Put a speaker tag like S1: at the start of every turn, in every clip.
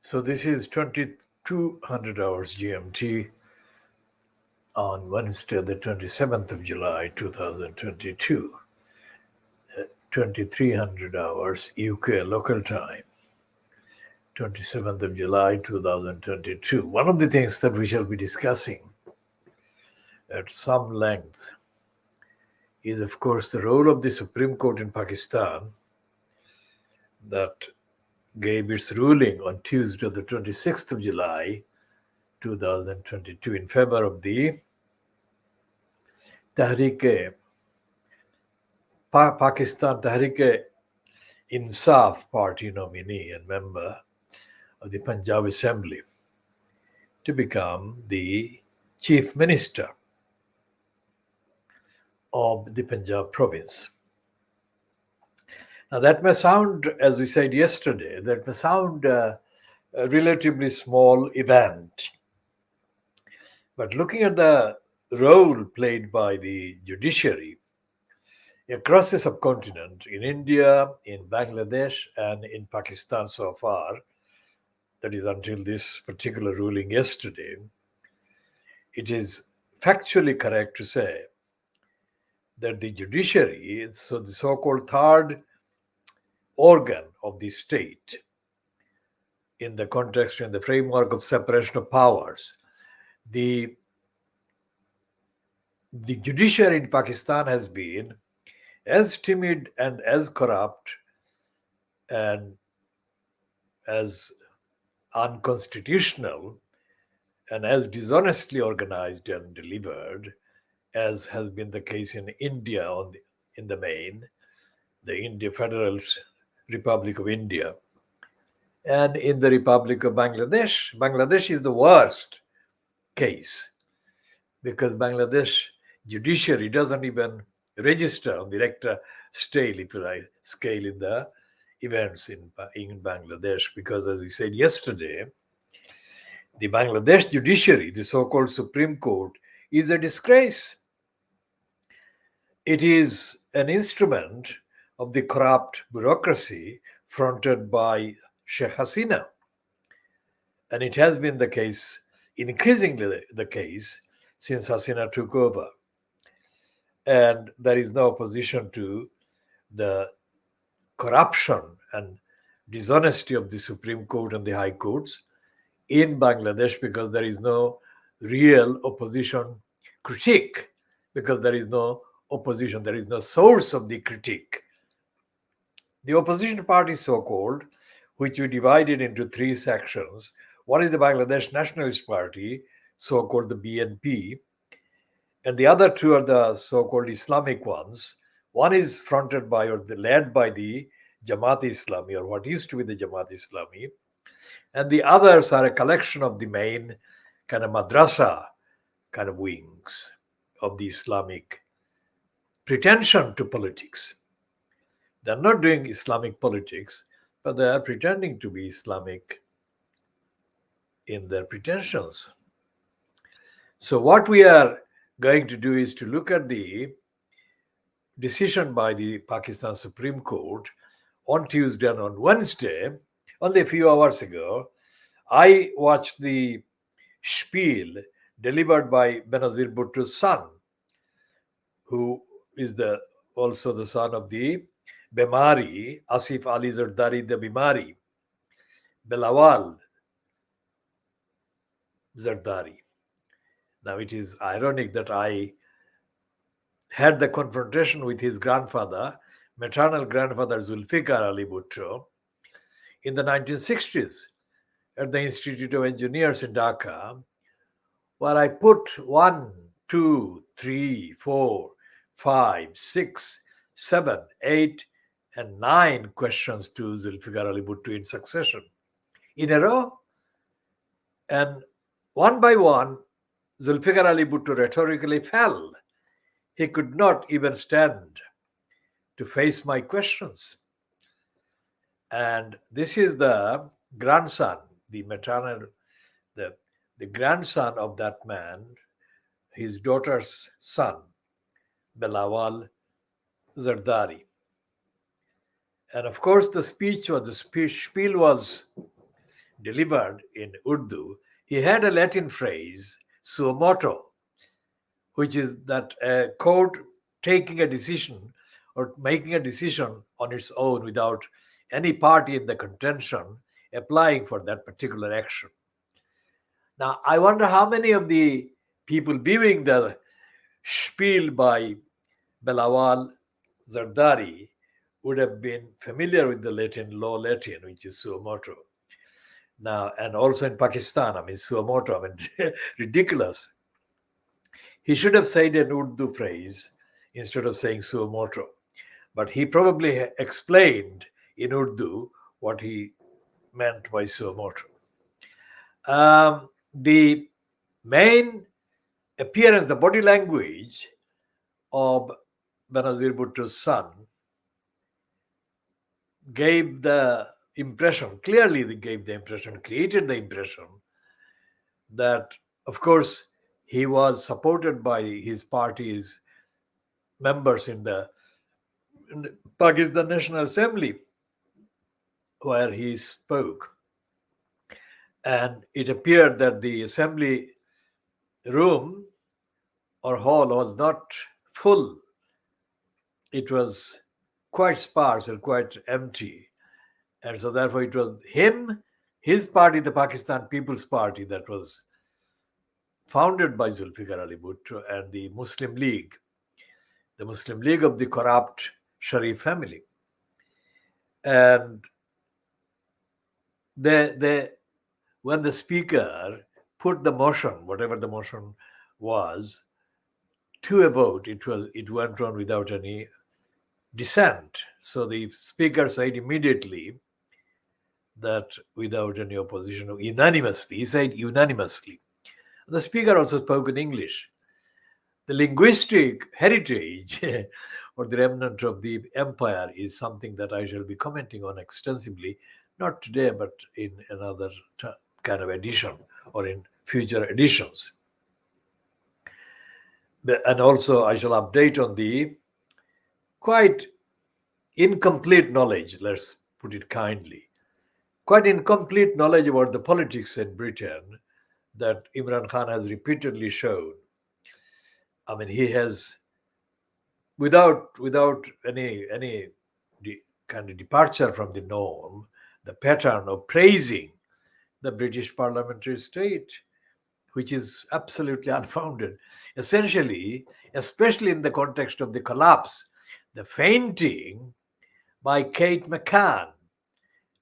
S1: So this is 2200 hours GMT on Wednesday, the 27th of July, 2022. 2300 hours UK local time, 27th of July, 2022. One of the things that we shall be discussing at some length is, of course, the role of the Supreme Court in Pakistan that gave its ruling on Tuesday, the 26th of July, 2022, in favor of the Pakistan Tehreek-e-Insaaf party nominee and member of the Punjab Assembly to become the Chief Minister of the Punjab province. Now that may sound, as we said yesterday, that may sound a relatively small event. But looking at the role played by the judiciary across the subcontinent, in India, in Bangladesh, and in Pakistan so far, that is until this particular ruling yesterday, it is factually correct to say that the judiciary, so the so-called third organ of the state, in the context and the framework of separation of powers, the judiciary in Pakistan has been as timid and as corrupt and as unconstitutional and as dishonestly organized and delivered as has been the case in India in the main, the Federal Republic of India, and in the Republic of Bangladesh. Bangladesh is the worst case because Bangladesh judiciary doesn't even register on the rector scale, if you like, scale in the events in Bangladesh, because as we said yesterday, the Bangladesh judiciary, the so-called Supreme Court, is a disgrace. It is an instrument of the corrupt bureaucracy fronted by Sheikh Hasina. And it has been the case, increasingly the case, since Hasina took over. And there is no opposition to the corruption and dishonesty of the Supreme Court and the High Courts in Bangladesh, because there is no real opposition critique, because there is no opposition, there is no source of the critique. The opposition party, so-called, which we divided into three sections. One is the Bangladesh Nationalist Party, so-called the BNP, and the other two are the so-called Islamic ones. One is fronted by or led by the Jamaat-e-Islami, or what used to be the Jamaat-e-Islami, and the others are a collection of the main kind of madrasa kind of wings of the Islamic pretension to politics. They're not doing Islamic politics, but they are pretending to be Islamic in their pretensions. So what we are going to do is to look at the decision by the Pakistan Supreme Court on Tuesday and on Wednesday. Only a few hours ago, I watched the spiel delivered by Benazir Bhutto's son, who is also the son of the Bemari, Asif Ali Zardari the Bimari, Belawal Zardari. Now it is ironic that I had the confrontation with his grandfather, maternal grandfather Zulfikar Ali Bhutto, in the 1960s at the Institute of Engineers in Dhaka, where I put 1, 2, 3, 4, 5, 6, 7, 8, and 9 questions to Zulfikar Ali Bhutto in succession, in a row. And one by one, Zulfikar Ali Bhutto rhetorically fell. He could not even stand to face my questions. And this is the grandson, the maternal, the grandson of that man, his daughter's son, Belawal Zardari. And of course, the spiel was delivered in Urdu, he had a Latin phrase, suo motu, which is that a court taking a decision or making a decision on its own without any party in the contention applying for that particular action. Now, I wonder how many of the people viewing the spiel by Bilawal Zardari would have been familiar with the Latin, Low Latin, which is suo motu. Now, and also in Pakistan, I mean, suo motu, I mean, ridiculous. He should have said an Urdu phrase instead of saying suo motu. But he probably explained in Urdu what he meant by suo motu. The main appearance, the body language of Benazir Bhutto's son gave the impression, clearly they gave the impression, created the impression that, of course, he was supported by his party's members in the Pakistan National Assembly, where he spoke. And it appeared that the assembly room or hall was not full. It was quite sparse and quite empty. And so therefore it was him, his party, the Pakistan People's Party, that was founded by Zulfikar Ali Bhutto, and the Muslim League of the corrupt Sharif family. And when the speaker put the motion, whatever the motion was, to a vote, it went on without any dissent. So the speaker said immediately that without any opposition, unanimously, he said unanimously. The speaker also spoke in English. The linguistic heritage or the remnant of the empire is something that I shall be commenting on extensively, not today, but in another kind of edition or in future editions. And also I shall update on the quite incomplete knowledge, let's put it kindly, quite incomplete knowledge about the politics in Britain that Imran Khan has repeatedly shown. I mean, he has, without any kind of departure from the norm, the pattern of praising the British parliamentary state, which is absolutely unfounded. Essentially, especially in the context of the collapse, the fainting by Kate McCann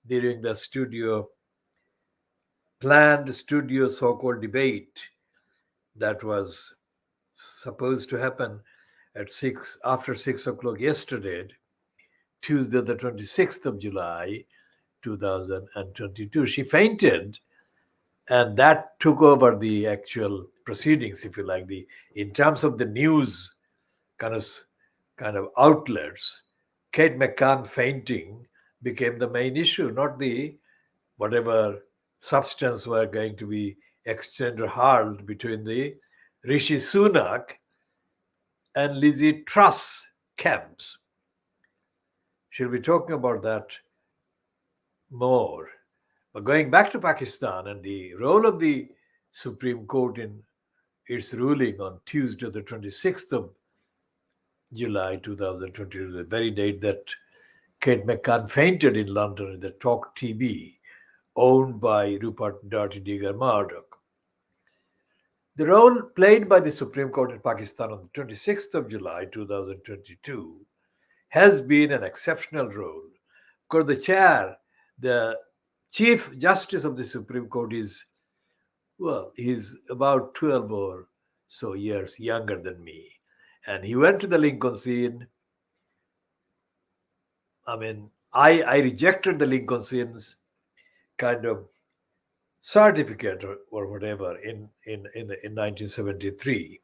S1: during the planned studio so-called debate that was supposed to happen at after 6 o'clock yesterday, Tuesday the 26th of July 2022. She fainted, and that took over the actual proceedings, if you like. In terms of the news kind of outlets, Kate McCann fainting became the main issue, not the whatever substance were going to be exchanged or hurled between the Rishi Sunak and Lizzie Truss camps. She'll be talking about that more. But going back to Pakistan and the role of the Supreme Court in its ruling on Tuesday, the 26th of July 2022, the very date that Kate McCann fainted in London in the TalkTV, owned by Rupert Dirty Digger Murdoch. The role played by the Supreme Court in Pakistan on the 26th of July 2022 has been an exceptional role. Of course, the Chief Justice of the Supreme Court he's about 12 or so years younger than me. And he went to the Lincoln's Inn. I mean, I rejected the Lincoln's Inn's kind of certificate or whatever in 1973.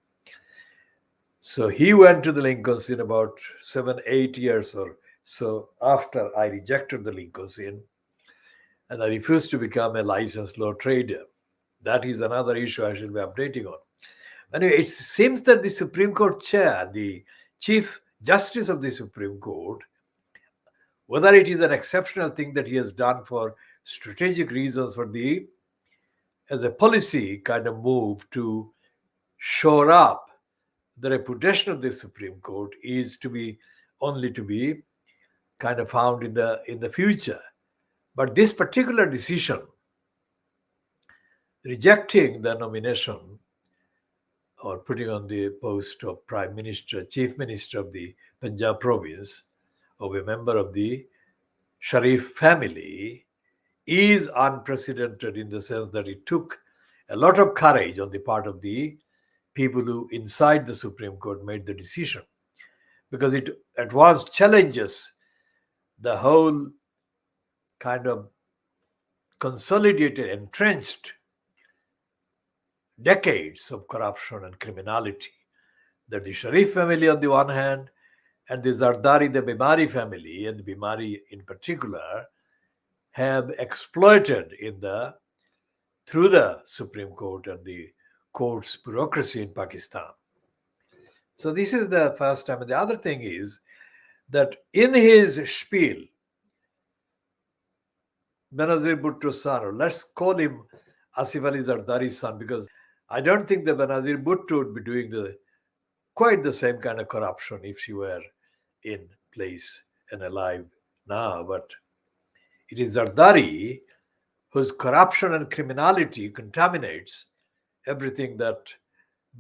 S1: So he went to the Lincoln's Inn about 7-8 years or so after I rejected the Lincoln's Inn, and I refused to become a licensed law trader. That is another issue I shall be updating on. Anyway, it seems that the Supreme Court chair, the Chief Justice of the Supreme Court, whether it is an exceptional thing that he has done for strategic reasons as a policy kind of move to shore up the reputation of the Supreme Court is to be kind of found in the future. But this particular decision, rejecting the nomination or putting on the post of Prime Minister, Chief Minister of the Punjab province, of a member of the Sharif family, is unprecedented in the sense that it took a lot of courage on the part of the people who inside the Supreme Court made the decision, because it at once challenges the whole kind of consolidated, entrenched decades of corruption and criminality that the Sharif family on the one hand and the Zardari, the Bimari family, and the Bimari in particular, have exploited through the Supreme Court and the court's bureaucracy in Pakistan. So this is the first time. And the other thing is that in his spiel, Benazir Bhutto's son, or let's call him Asif Ali Zardari's son, because I don't think that Benazir Bhutto would be doing quite the same kind of corruption if she were in place and alive now. But it is Zardari whose corruption and criminality contaminates everything that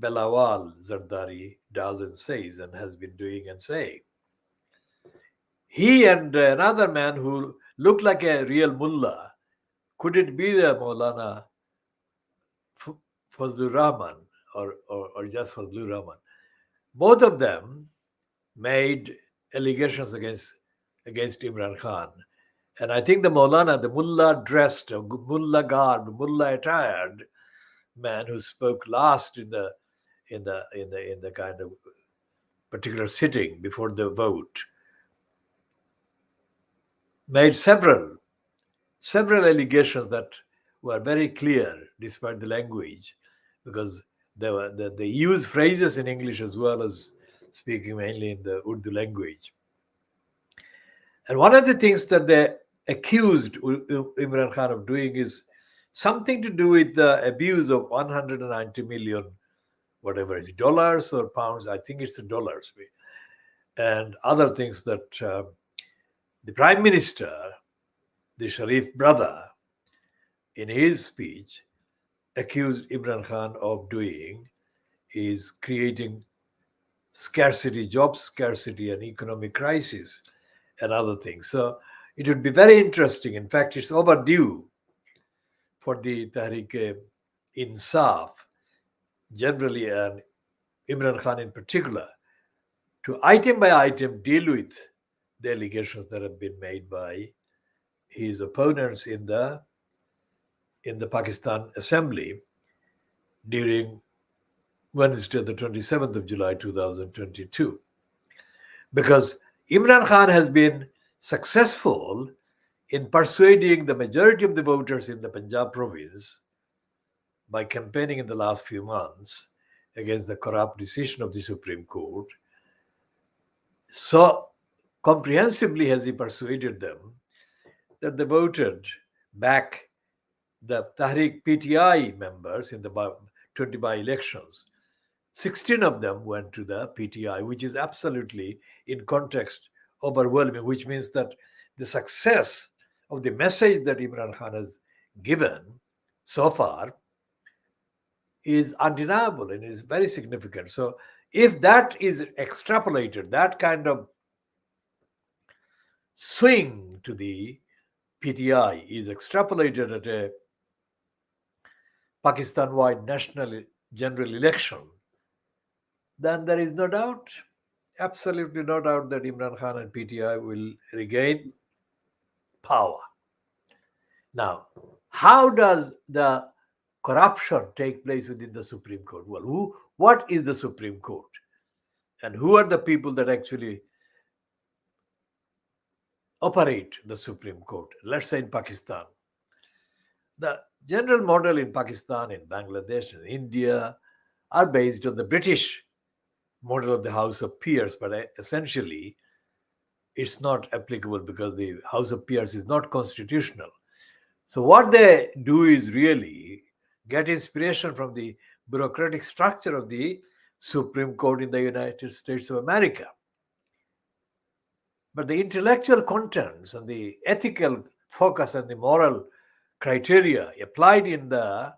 S1: Belawal Zardari does and says and has been doing and saying. He and another man who looked like a real mullah, could it be the Maulana Fazlur Rahman or just Fazlur Rahman? Both of them made allegations against Imran Khan. And I think the Maulana, the mullah dressed, mullah garb, mullah attired man who spoke last in the kind of particular sitting before the vote, made several allegations that were very clear despite the language, because they use phrases in English as well as speaking mainly in the Urdu language. And one of the things that they accused Imran Khan of doing is something to do with the abuse of 190 million, whatever it's dollars or pounds, I think it's dollars, and other things that the Prime Minister, the Sharif brother, in his speech accused Imran Khan of doing, is creating scarcity, job scarcity and economic crisis and other things. So it would be very interesting. In fact, it's overdue for the Tehreek-e-Insaaf generally and Imran Khan in particular to item by item deal with the allegations that have been made by his opponents in the Pakistan Assembly during Wednesday, the 27th of July, 2022. Because Imran Khan has been successful in persuading the majority of the voters in the Punjab province by campaigning in the last few months against the corrupt decision of the Supreme Court. So comprehensively has he persuaded them that they voted back the Tehreek PTI members in the 20 by-elections. 16 of them went to the PTI, which is absolutely, in context, overwhelming, which means that the success of the message that Imran Khan has given so far is undeniable and is very significant. So if that is extrapolated, that kind of swing to the PTI is extrapolated at a Pakistan-wide national general election, then there is no doubt, absolutely no doubt, that Imran Khan and PTI will regain power. Now, how does the corruption take place within the Supreme Court? Well, what is the Supreme Court? And who are the people that actually operate the Supreme Court? Let's say in Pakistan. The general model in Pakistan, in Bangladesh, and India are based on the British model of the House of Peers, but essentially it's not applicable because the House of Peers is not constitutional. So what they do is really get inspiration from the bureaucratic structure of the Supreme Court in the United States of America. But the intellectual contents and the ethical focus and the moral criteria applied in the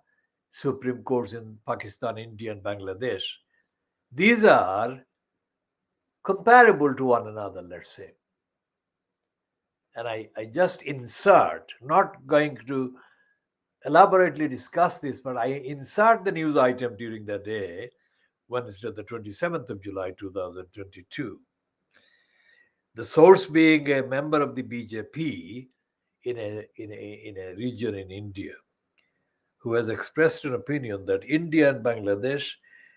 S1: Supreme Courts in Pakistan, India, and Bangladesh, these are comparable to one another, let's say. And I just insert, not going to elaborately discuss this, but I insert the news item during the day, Wednesday, the 27th of July, 2022. The source being a member of the BJP in a region in India, who has expressed an opinion that India and Bangladesh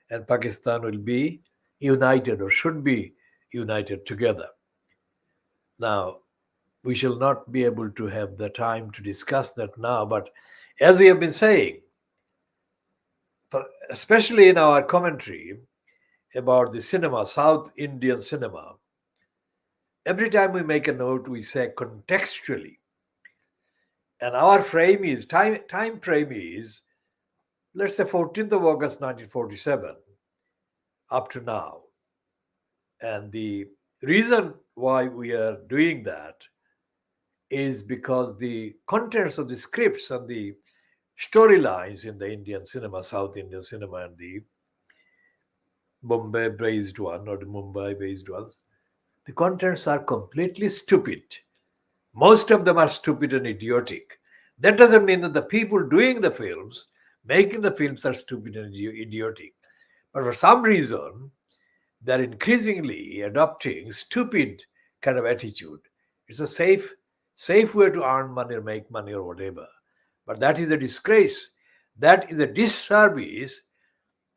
S1: and Pakistan will be united or should be united together. Now, we shall not be able to have the time to discuss that now, but as we have been saying, especially in our commentary about the cinema, South Indian cinema, every time we make a note, we say contextually. And our frame is, time frame is, let's say 14th of August 1947 up to now. And the reason why we are doing that is because the contents of the scripts and the storylines in the Indian cinema, South Indian cinema, and the Bombay-based one or the Mumbai-based ones, the contents are completely stupid. Most of them are stupid and idiotic. That doesn't mean that the people doing the films, making the films, are stupid and idiotic. But for some reason, they're increasingly adopting stupid kind of attitude. It's a safe way to earn money or make money or whatever. But that is a disgrace. That is a disservice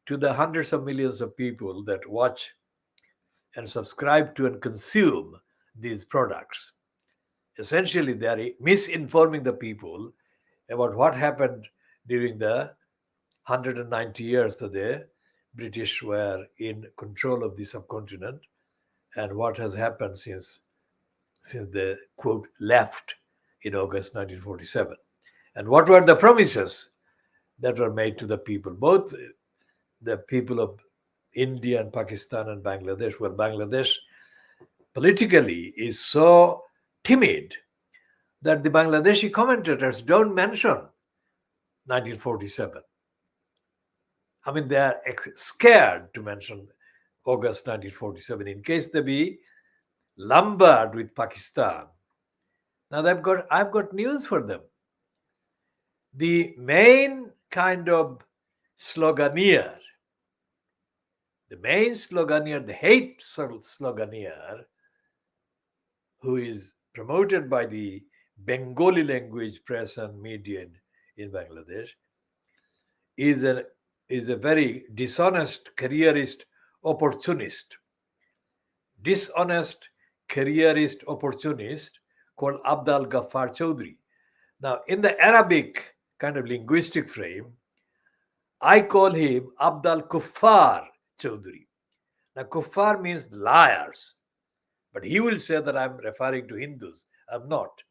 S1: to the hundreds of millions of people that watch and subscribe to and consume these products. Essentially, they are misinforming the people about what happened during the 190 years that the British were in control of the subcontinent and what has happened since they, quote, left in August 1947. And what were the promises that were made to the people, both the people of India and Pakistan and Bangladesh, where Bangladesh politically is so timid that the Bangladeshi commentators don't mention 1947. I mean, they are scared to mention August 1947 in case they be lumbered with Pakistan. Now I've got news for them. The main kind of sloganeer, the hate sloganeer, who is promoted by the Bengali language press and media in Bangladesh, is a very dishonest careerist opportunist. Dishonest careerist opportunist called Abdal Ghaffar Chaudhry. Now, in the Arabic kind of linguistic frame, I call him Abdal Kuffar Chaudhry. Now, Kuffar means liars, but he will say that I'm referring to Hindus. I'm not.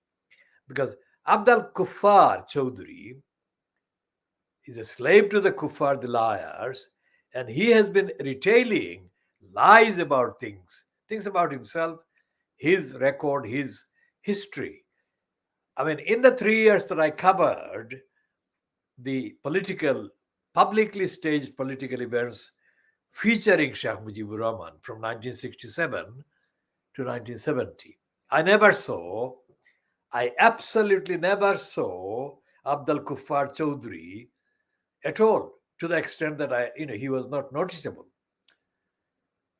S1: Because Abdal Kuffar Chaudhry is a slave to the Kuffar, the liars, and he has been retailing lies about things about himself, his record, his history. I mean, in the 3 years that I covered the publicly staged political events featuring Sheikh Mujibur Rahman from 1967 to 1970, I absolutely never saw Abdal Kuffar Chaudhry at all, to the extent that he was not noticeable.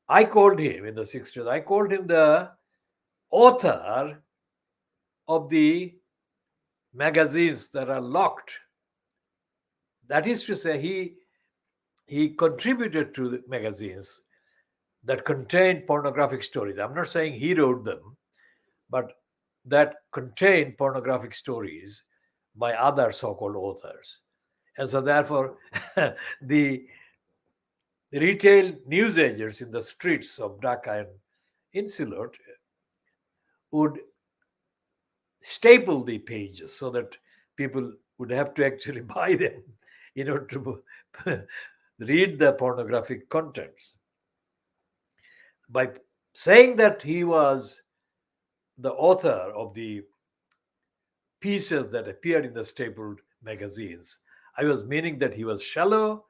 S1: I called him in the 60s, I called him the author of the magazines that are locked. That is to say, he contributed to the magazines that contained pornographic stories. I'm not saying he wrote them, but that contained pornographic stories by other so-called authors. And so therefore, the retail newsagents in the streets of Dhaka and Insulat would staple the pages so that people would have to actually buy them in order to read the pornographic contents. By saying that he was the author of the pieces that appeared in the stapled magazines, I was meaning that he was shallow,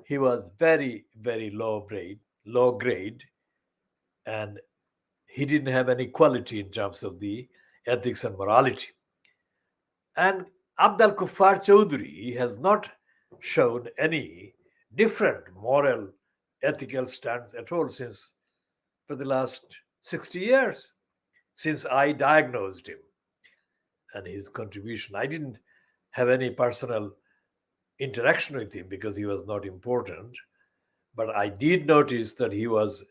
S1: he was very, very low grade, and he didn't have any quality in terms of the ethics and morality. And Abdul Kuffar Chowdhury has not shown any different moral, ethical stance at all since for the last 60 years, since I diagnosed him and his contribution. I didn't have any personal interaction with him because he was not important, but I did notice that he was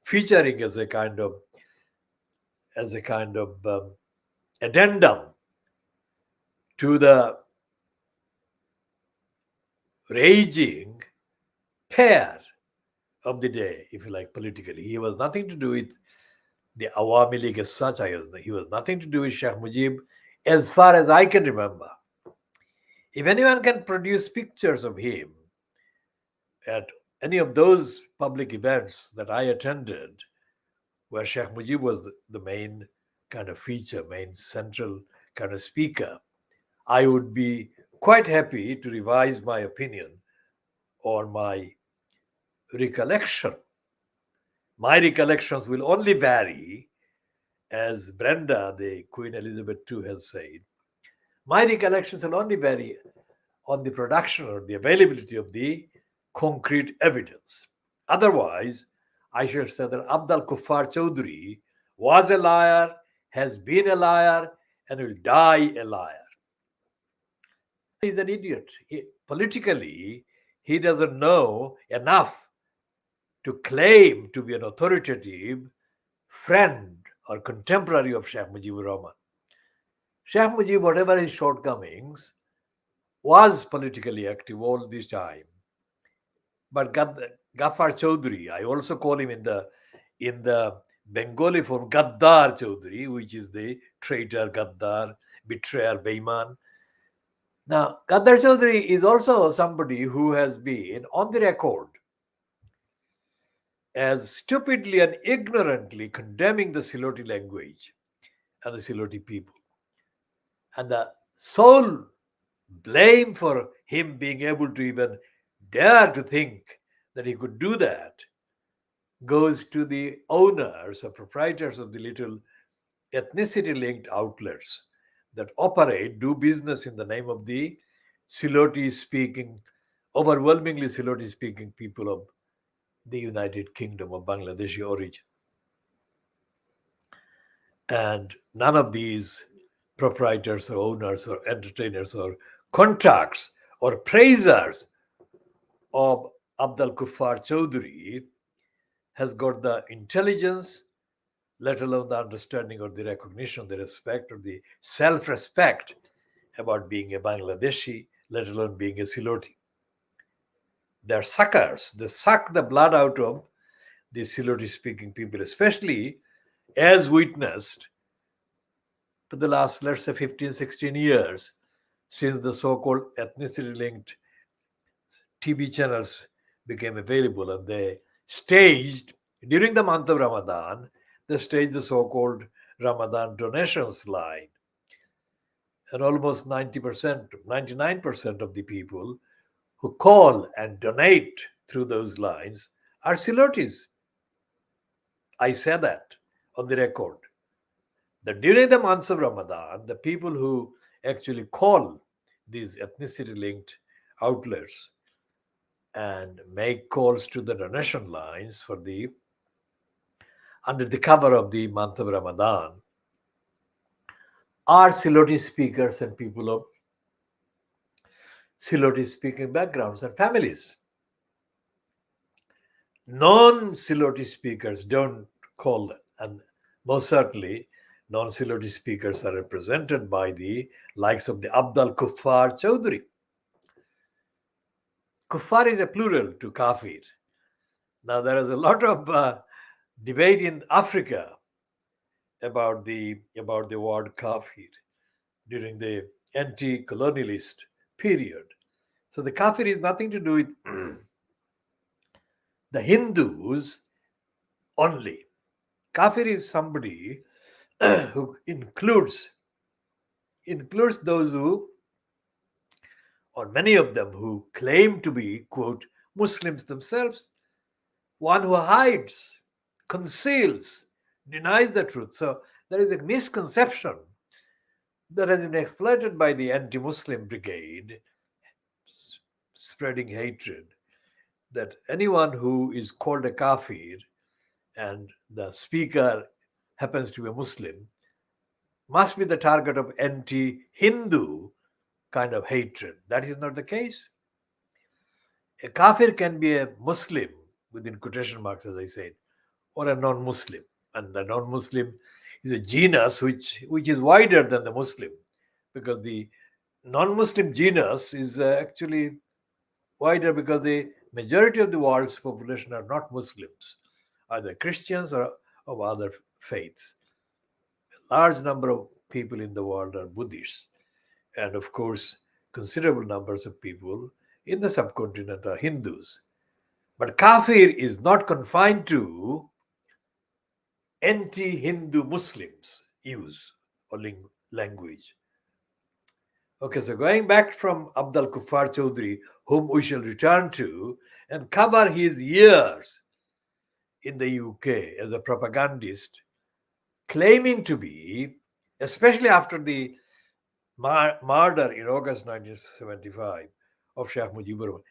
S1: featuring as a kind of addendum to the raging pair of the day, if you like, politically. He was nothing to do with the Awami League as such. He was nothing to do with Sheikh Mujib as far as I can remember. If anyone can produce pictures of him at any of those public events that I attended, where Sheikh Mujib was the main kind of feature, main central kind of speaker, I would be quite happy to revise my opinion or my recollection. My recollections will only vary, as Brenda, the Queen Elizabeth II, has said. My recollections will only vary on the production or the availability of the concrete evidence. Otherwise, I should say that Abdul Kuffar Chowdhury was a liar, has been a liar, and will die a liar. He's an idiot. Politically, he doesn't know enough to claim to be an authoritative friend or contemporary of Sheikh Mujibur Rahman. Sheikh Mujib, whatever his shortcomings, was politically active all this time. But Ghaffar Chowdhury, I also call him in the Bengali form Gaddar Chowdhury, which is the traitor, Gaddar, betrayer, Beiman. Now, Gaddar Chowdhury is also somebody who has been on the record as stupidly and ignorantly condemning the Siloti language and the Siloti people. And the sole blame for him being able to even dare to think that he could do that goes to the owners or proprietors of the little ethnicity-linked outlets that do business in the name of the overwhelmingly Siloti-speaking people of the United Kingdom of Bangladeshi origin. And none of these proprietors or owners or entertainers or contracts or praisers of Abdul Kuffar Chowdhury has got the intelligence, let alone the understanding or the recognition, the respect or the self-respect about being a Bangladeshi, let alone being a Siloti. They're suckers. They suck the blood out of the Siloti-speaking people, especially as witnessed for the last, let's say, 15, 16 years since the so-called ethnicity-linked TV channels became available, and they staged, during the month of Ramadan, they staged the so-called Ramadan donations line. And almost 90%, 99% of the people who call and donate through those lines are Silotis. I say that on the record. That during the months of Ramadan, the people who actually call these ethnicity-linked outlets and make calls to the donation lines under the cover of the month of Ramadan are Siloti speakers and people of Siloti speaking backgrounds and families. Non-Siloti speakers don't call them, and most certainly non-Siloti speakers are represented by the likes of the Abdul Kuffar Chowdhury. Kuffar is a plural to kafir. Now, there is a lot of debate in Africa about the word kafir during the anti-colonialist period. So the kafir is nothing to do with the Hindus only. Kafir is somebody who includes those who, or many of them, who claim to be, quote, Muslims themselves, one who hides, conceals, denies the truth. So there is a misconception that has been exploited by the anti-Muslim brigade, spreading hatred, that anyone who is called a kafir and the speaker happens to be a Muslim must be the target of anti-Hindu kind of hatred. That is not the case. A kafir can be a Muslim, within quotation marks, as I said, or a non-Muslim. And the non-Muslim is a genus which is wider than the Muslim, because the non-Muslim genus is actually wider because the majority of the world's population are not Muslims, either Christians or of other faiths. A large number of people in the world are Buddhists. And of course, considerable numbers of people in the subcontinent are Hindus. But kafir is not confined to anti-Hindu Muslims use or language. Okay, so going back from Abdul Kuffar Chaudhry, whom we shall return to, and cover his years in the UK as a propagandist, claiming to be, especially after the murder in August 1975 of Sheikh Mujibur Rahman.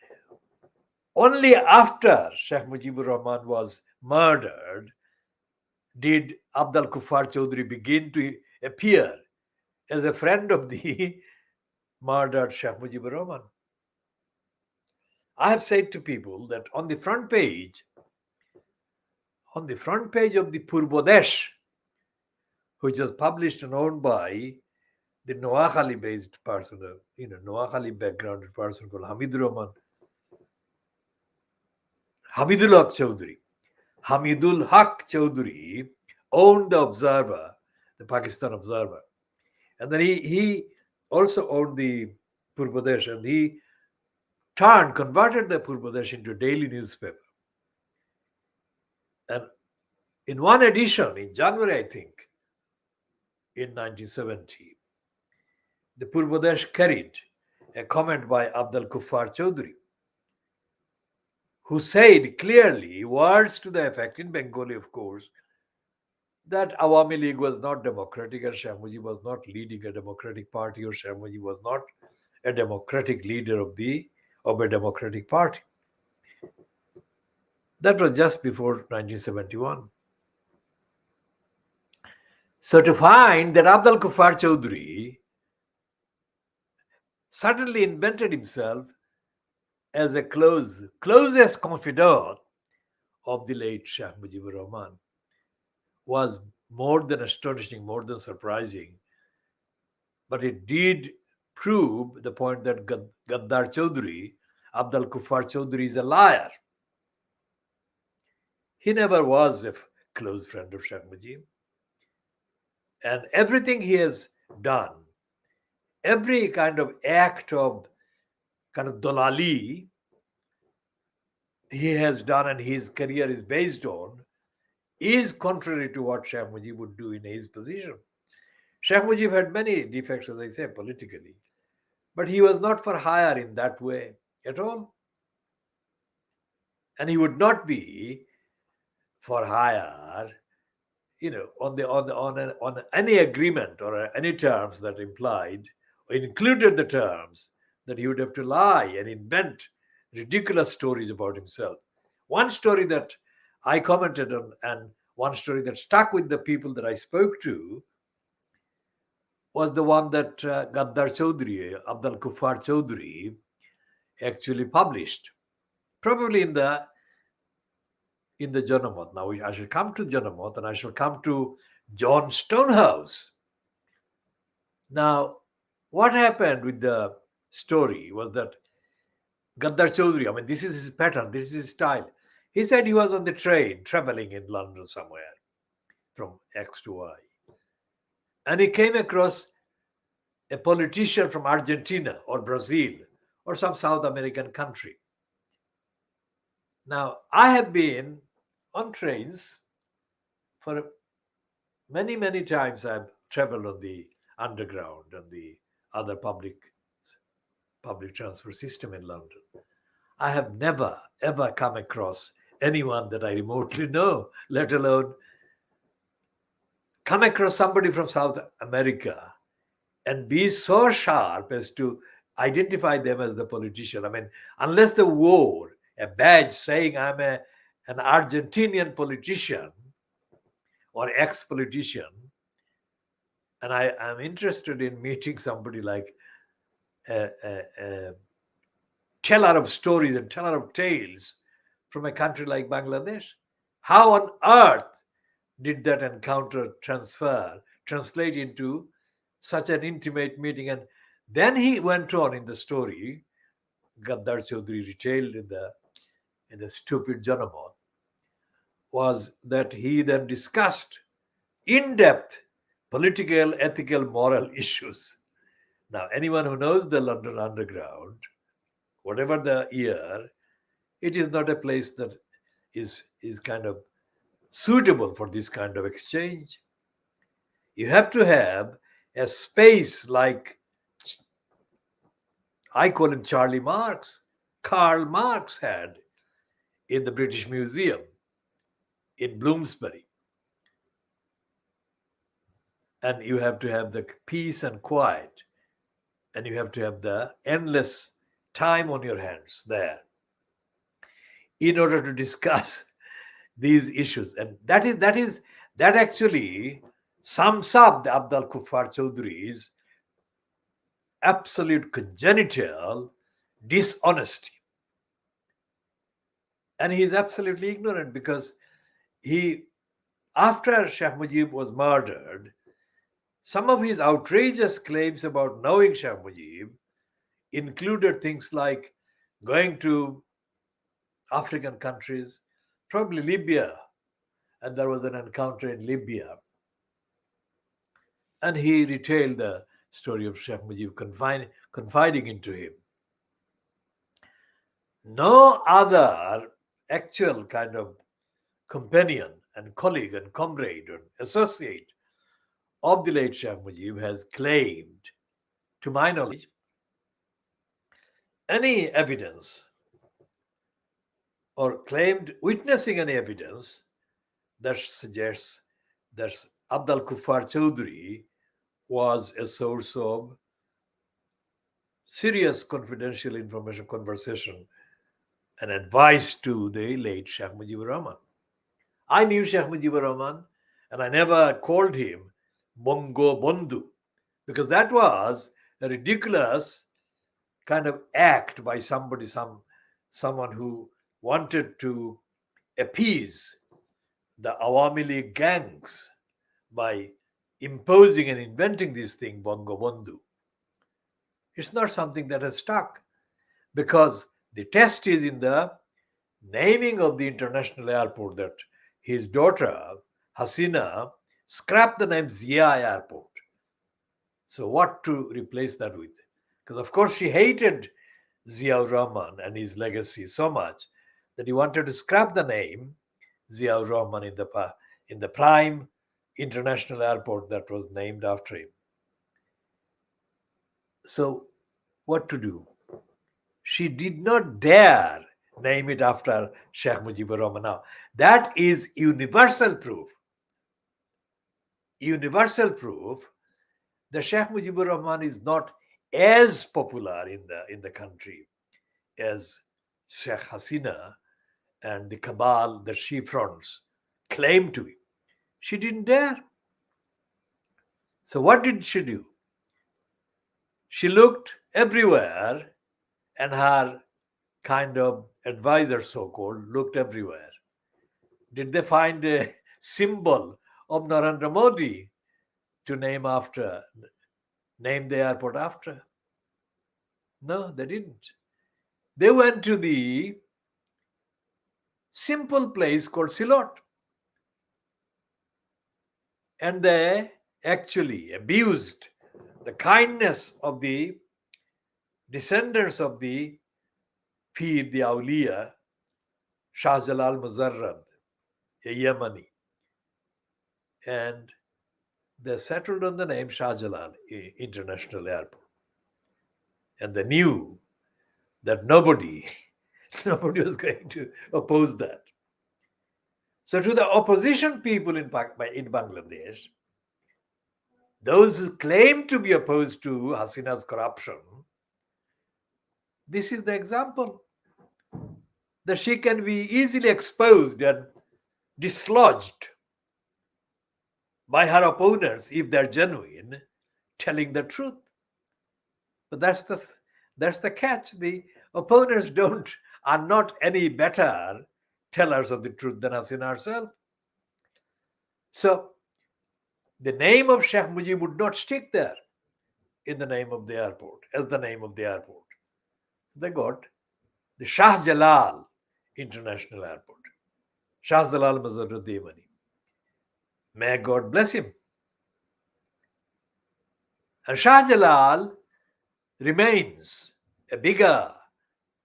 S1: Only after Sheikh Mujibur Rahman was murdered did Abdul Kuffar Chaudhry begin to appear as a friend of the murdered Sheikh Mujibur Rahman. I have said to people that on the front page of the Purbodesh, which was published and owned by the Noakhali based person, Noakhali backgrounded person called Hamidul Haq Chaudhry. Hamidul Haq Chaudhry owned the Observer, the Pakistan Observer. And then he also owned the Purbodesh, and he converted the Purbodesh into a daily newspaper. And in one edition, in January, I think, in 1970, the Purbodesh carried a comment by Abdul Kuffar Chaudhry, who said clearly, words to the effect, in Bengali, of course, that Awami League was not democratic and Sheikh Mujib was not leading a democratic party, or Sheikh Mujib was not a democratic leader of a democratic party. That was just before 1971. So to find that Abdul Kuffar Chaudhry suddenly invented himself as a closest confidant of the late Sheikh Mujibur Rahman was more than astonishing, more than surprising. But it did prove the point that Gaddar Chaudhry, Abdul Kuffar Chaudhry, is a liar. He never was a close friend of Sheikh Mujib. And everything he has done, every kind of act of kind of dalali he has done and his career is based on, is contrary to what Sheikh Mujib would do in his position. Sheikh Mujib had many defects, as I say, politically, but he was not for hire in that way at all. And he would not be for hire, on any agreement or any terms that implied or included the terms that he would have to lie and invent ridiculous stories about himself. One story that I commented on, and one story that stuck with the people that I spoke to, was the one that Gaddar Chaudhry, Abdul Kuffar Chaudhry, actually published, probably in the Geronimo. Now I shall come to Geronimo, and I shall come to John Stonehouse. Now, what happened with the story was that Gaddar Chaudhry, this is his pattern, this is his style. He said he was on the train traveling in London somewhere from X to Y. And he came across a politician from Argentina or Brazil or some South American country. Now, I have been on trains for many, many times. I've traveled on the underground and the other public transport system in London. I have never, ever come across anyone that I remotely know, let alone come across somebody from South America and be so sharp as to identify them as the politician. I mean, unless they wore a badge saying I'm an Argentinian politician or ex-politician, and I am interested in meeting somebody like a teller of stories and teller of tales from a country like Bangladesh. How on earth did that encounter translate into such an intimate meeting? And then he went on in the story, Gaddar Chaudhry retailed in the stupid Geronimo, was that he then discussed in-depth political, ethical, moral issues. Now, anyone who knows the London Underground, whatever the year, it is not a place that is kind of suitable for this kind of exchange. You have to have a space like, I call him Charlie Marx, Karl Marx had in the British Museum in Bloomsbury. And you have to have the peace and quiet, and you have to have the endless time on your hands there in order to discuss these issues. And that actually sums up the Abdul Kuffar Chaudhry's absolute congenital dishonesty. And he is absolutely ignorant because after Sheikh Mujib was murdered, some of his outrageous claims about knowing Sheikh Mujib included things like going to African countries, probably Libya, and there was an encounter in Libya. And he retailed the story of Sheikh Mujib confiding into him. No other actual kind of companion and colleague and comrade or associate of the late Sheikh Mujib has claimed, to my knowledge, any evidence or claimed witnessing any evidence that suggests that Abdul Kuffar Chaudhry was a source of serious confidential information, conversation, and advice to the late Sheikh Mujibur Rahman. I knew Sheikh Mujibur Rahman, and I never called him Bongo Bondu, because that was a ridiculous kind of act by someone who wanted to appease the Awami League gangs by imposing and inventing this thing, Bongo Bondu. It's not something that has stuck, because the test is in the naming of the international airport, that his daughter, Hasina, scrapped the name Zia Airport. So what to replace that with? Because of course she hated Ziaur Rahman and his legacy so much that he wanted to scrap the name Ziaur Rahman in the prime international airport that was named after him. So what to do? She did not dare name it after Sheikh Mujibur Rahman. Now, that is universal proof. Universal proof that Sheikh Mujibur Rahman is not as popular in the country as Sheikh Hasina and the cabal that she fronts claim to be. She didn't dare. So what did she do? She looked everywhere, and her kind of advisor, so-called, looked everywhere. Did they find a symbol of Narendra Modi to name the airport after? No, they didn't. They went to the simple place called Silot, and they actually abused the kindness of the descendants of the Pir, the Awliya, Shah Jalal Muzarrad, a Yemeni. And they settled on the name Shah Jalal International Airport. And they knew that nobody was going to oppose that. So to the opposition people in Bangladesh, those who claim to be opposed to Hasina's corruption, this is the example that she can be easily exposed and dislodged by her opponents if they're genuine, telling the truth. But that's the catch. The opponents are not any better tellers of the truth than Hasina herself. So the name of Sheikh Mujib would not stick there in the name of the airport, as the name of the airport. So they got the Shah Jalal International Airport. Shah Jalal Mazharuddin. May God bless him. And Shah Jalal remains a bigger,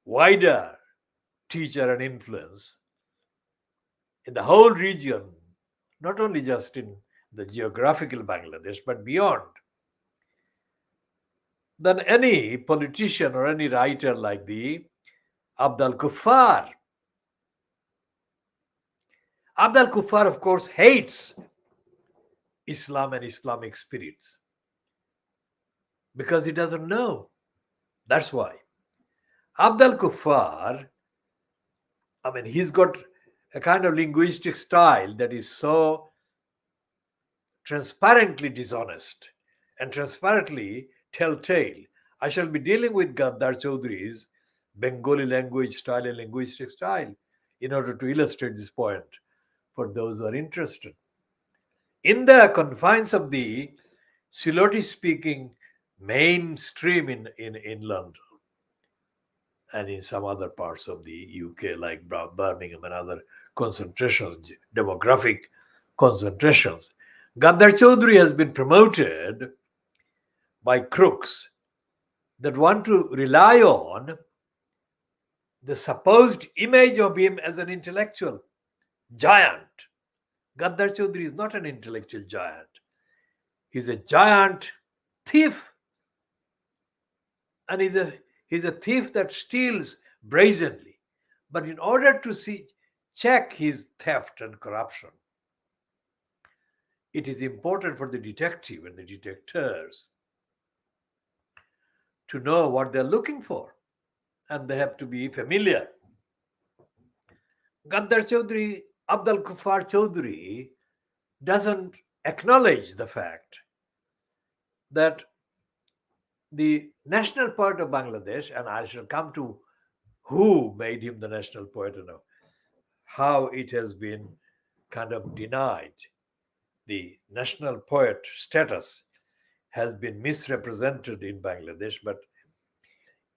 S1: wider teacher and influence in the whole region, not only just in the geographical Bangladesh, but beyond, than any politician or any writer like the Abd al-Kuffar. Abd al-Kuffar, of course, hates Islam and Islamic spirits because he doesn't know. That's why. Abd al-Kuffar, he's got a kind of linguistic style that is so transparently dishonest and transparently telltale. I shall be dealing with Gandhar Chaudhry's Bengali language style and linguistic style in order to illustrate this point for those who are interested. In the confines of the Siloti-speaking mainstream in London and in some other parts of the UK, like Birmingham and other concentrations, demographic concentrations, Gandhar Chaudhry has been promoted by crooks that want to rely on the supposed image of him as an intellectual giant. Gandhar Chaudhry is not an intellectual giant. He's a giant thief. And he's a thief that steals brazenly. But in order to check his theft and corruption, it is important for the detective and the detectors to know what they're looking for. And they have to be familiar. Gandhar Chaudhry, Abd al-Kuffar Chaudhry, doesn't acknowledge the fact that the national poet of Bangladesh, and I shall come to who made him the national poet and how it has been kind of denied. The national poet status has been misrepresented in Bangladesh, but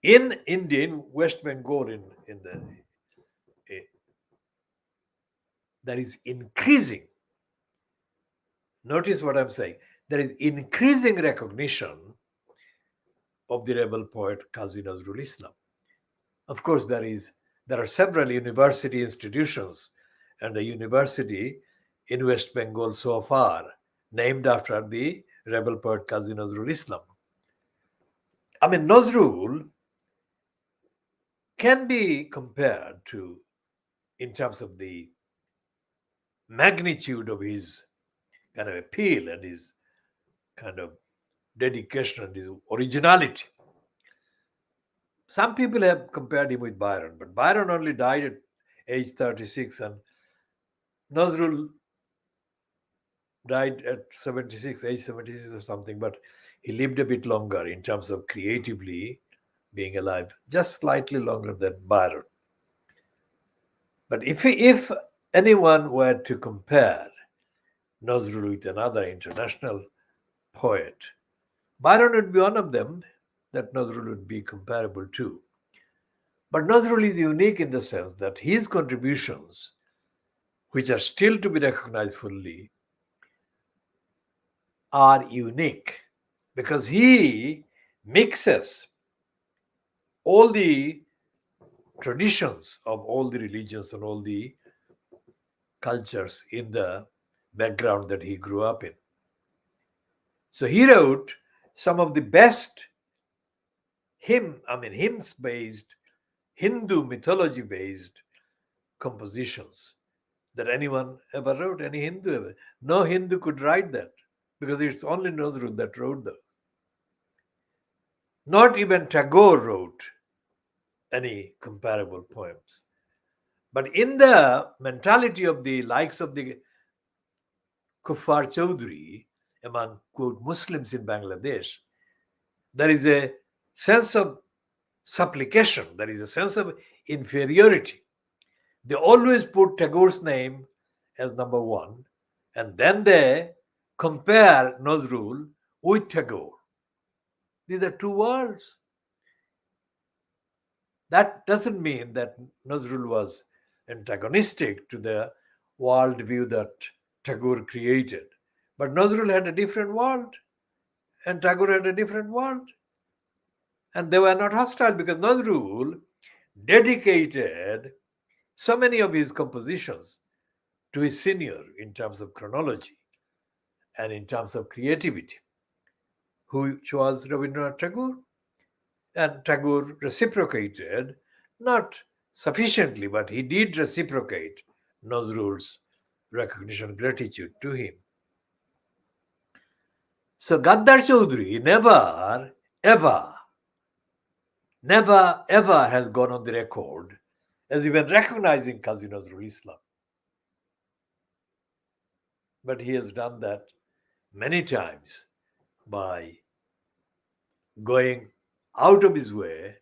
S1: in India, in West Bengal, there is increasing, notice what I'm saying, there is increasing recognition of the rebel poet Qazi Nazrul Islam. Of course, there are several university institutions and a university in West Bengal so far named after the rebel poet Qazi Nazrul Islam. Nazrul can be compared to, in terms of the magnitude of his kind of appeal and his kind of dedication and his originality. Some people have compared him with Byron, but Byron only died at age 36 and Nazrul died at age 76 or something, but he lived a bit longer in terms of creatively being alive, just slightly longer than Byron. But if anyone were to compare Nazrul with another international poet, Byron would be one of them that Nazrul would be comparable to. But Nazrul is unique in the sense that his contributions, which are still to be recognized fully, are unique. because he mixes all the traditions of all the religions and all the cultures in the background that he grew up in. So he wrote some of the best hymns based, Hindu mythology based compositions that anyone ever wrote, any Hindu ever. No Hindu could write that because it's only Nazrul that wrote those. Not even Tagore wrote any comparable poems. But in the mentality of the likes of the Kuffar Chaudhry among, quote, Muslims in Bangladesh, there is a sense of supplication, there is a sense of inferiority. They always put Tagore's name as number one, and then they compare Nazrul with Tagore. These are two worlds. That doesn't mean that Nazrul was antagonistic to the worldview that Tagore created. But Nazrul had a different world, and Tagore had a different world. And they were not hostile because Nazrul dedicated so many of his compositions to his senior in terms of chronology and in terms of creativity, which was Rabindranath Tagore. And Tagore reciprocated, not sufficiently, but he did reciprocate Nazrul's recognition, gratitude to him. So Gaddar Chaudhry never, ever has gone on the record as even recognizing Qazi Nazrul Islam. But he has done that many times by going out of his way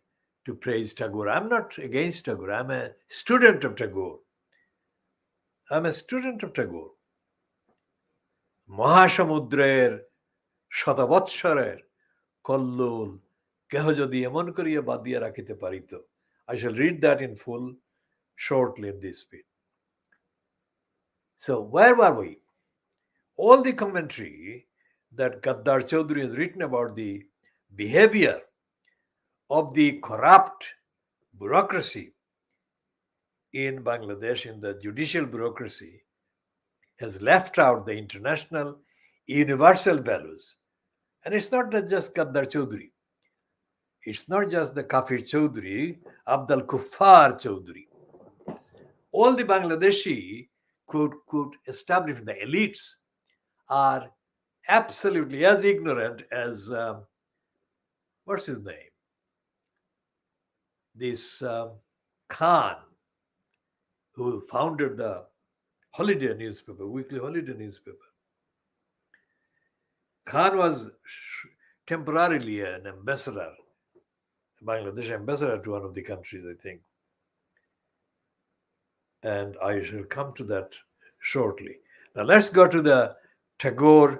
S1: to praise Tagore. I'm not against Tagore. I'm a student of Tagore. মহাসমুদ্রের শতবৎসরের Kallol কেহ যদি এমন করিয়া বাঁধিয়া রাখিতে পারিত. I shall read that in full shortly in this bit. So where were we? All the commentary that Gaddar Chaudhry has written about the behavior of the corrupt bureaucracy in Bangladesh, in the judicial bureaucracy, has left out the international universal values. And it's not just Gaddar Chaudhry. It's not just the Kafir Chaudhry, Abdul Kuffar Chaudhry. All the Bangladeshi, quote, establishment, the elites, are absolutely as ignorant as, what's his name? This Khan, who founded the holiday newspaper, weekly holiday newspaper. Khan was temporarily an ambassador, a Bangladesh ambassador to one of the countries, I think. And I shall come to that shortly. Now let's go to the Tagore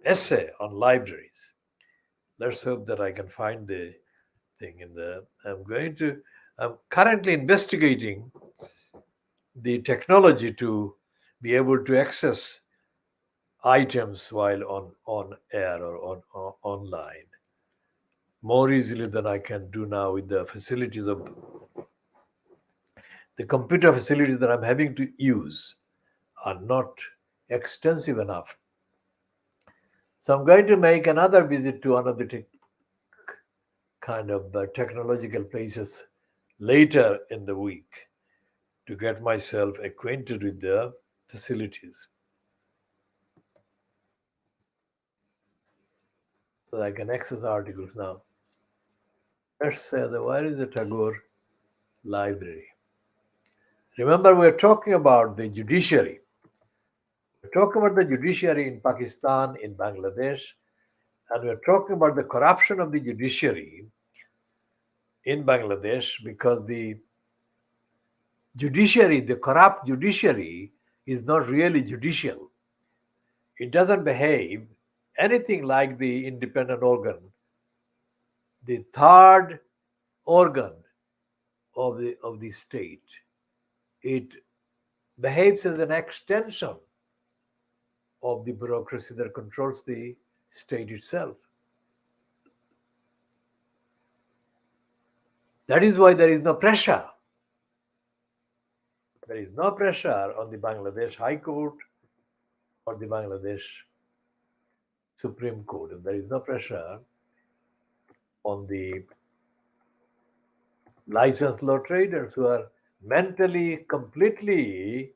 S1: essay on libraries. Let's hope that I can find the thing in the. I'm currently investigating the technology to be able to access items while on air or online more easily than I can do now with the facilities of the computer facilities that I'm having to use are not extensive enough. So I'm going to make another visit to one of the kind of technological places later in the week to get myself acquainted with the facilities. So I can access articles now. Let's say where is the Tagore Library? Remember, we're talking about the judiciary. We're talking about the judiciary in Pakistan, in Bangladesh, and we're talking about the corruption of the judiciary in Bangladesh because the judiciary, the corrupt judiciary, is not really judicial. It doesn't behave anything like the independent organ, the third organ of the state. It behaves as an extension of the bureaucracy that controls the state itself. That is why there is no pressure. There is no pressure on the Bangladesh High Court or the Bangladesh Supreme Court. And there is no pressure on the licensed law traders who are mentally, completely,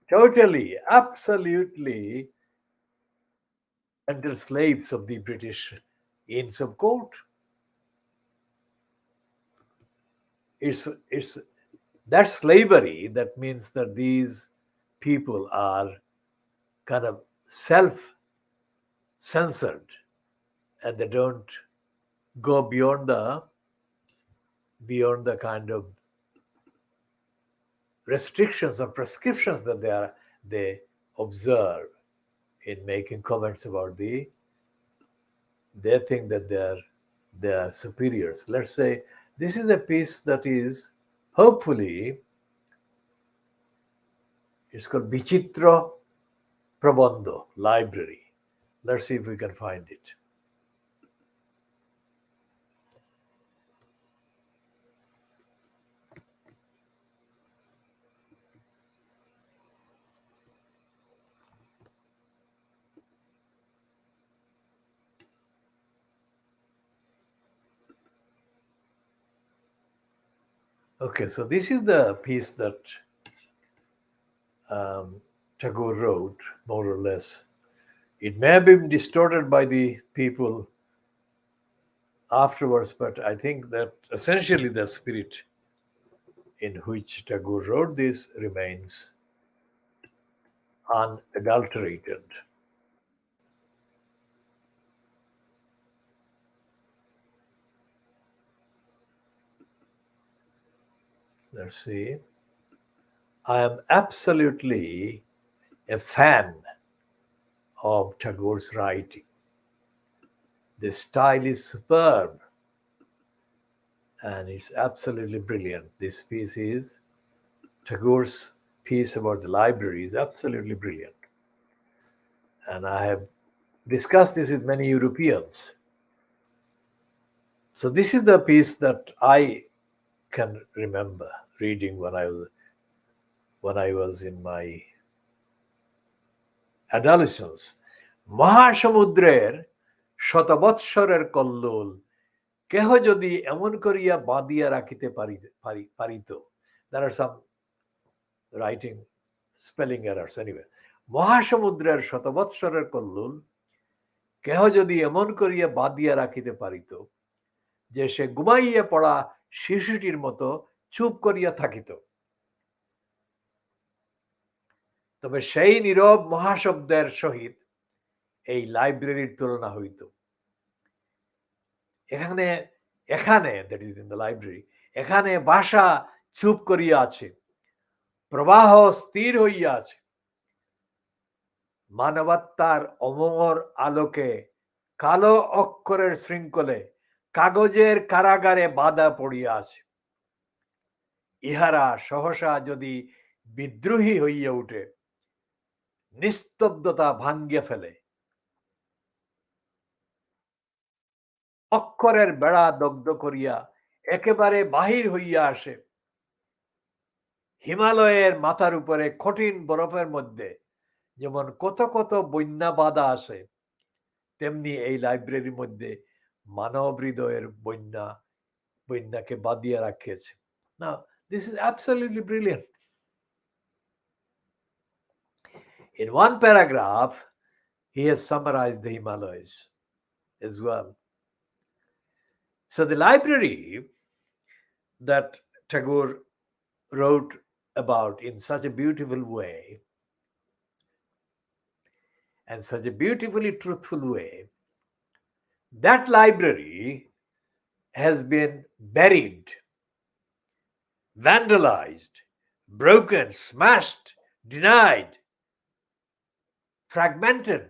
S1: totally, absolutely mental slaves of the British Inns of Court. It's that slavery that means that these people are kind of self-censored and they don't go beyond the kind of restrictions or prescriptions that they observe in making comments about they think that they are superiors. Let's say this is a piece that is hopefully it's called Vichitra Prabandho Library. Let's see if we can find it. Okay, so this is the piece that Tagore wrote, more or less. It may have been distorted by the people afterwards, but I think that essentially the spirit in which Tagore wrote this remains unadulterated. Let's see. I am absolutely a fan of Tagore's writing. The style is superb and it's absolutely brilliant. This piece is Tagore's piece about the library is absolutely brilliant. And I have discussed this with many Europeans. So this is the piece that I can remember reading when I was in my adolescence. মহাসমুদ্রের শতবৎসরের Kallol কেহ যদি এমন করিয়া বাঁধিয়া রাখিতে পারিত. There are some writing spelling errors anyway. মহাসমুদ্রের শতবৎসরের Kallol কেহ যদি এমন করিয়া বাঁধিয়া রাখিতে পারিত যে সে ঘুমাইয়া পড়া শিশুটির মতো চুপ করিয়া থাকিত, তবে সেই নীরব মহাশব্দের সহিত এই লাইব্রেরির তুলনা হইত। এখানে that is in the library, এখানে ভাষা চুপ করিয়া আছে, প্রবাহ স্থির হইয়া আছে, মানবাত্মার অমর আলোকে কালো অক্ষরের শৃঙ্খলে কাগজের কারাগারে বাঁধা পড়িয়া আছে। ইহারা সহসা যদি বিদ্রোহী হইয়া উঠে, নিস্তব্ধতা ভাঙ্গিয়া ফেলে, অক্ষরের বেড়া দগ্ধ করিয়া একেবারে বাহির হইয়া আসে, হিমালয়ের মাথার উপরে কঠিন বরফের মধ্যে যেমন কত কত বন্যা বাধা আসে, তেমনি এই লাইব্রেরির মধ্যে মানব হৃদয়ের বন্যাকে বাঁধিয়া রাখিয়েছে। Now, this is absolutely brilliant. In one paragraph, he has summarized the Himalayas as well. So the library that Tagore wrote about in such a beautiful way and such a beautifully truthful way, that library has been buried, vandalized, broken, smashed, denied, fragmented,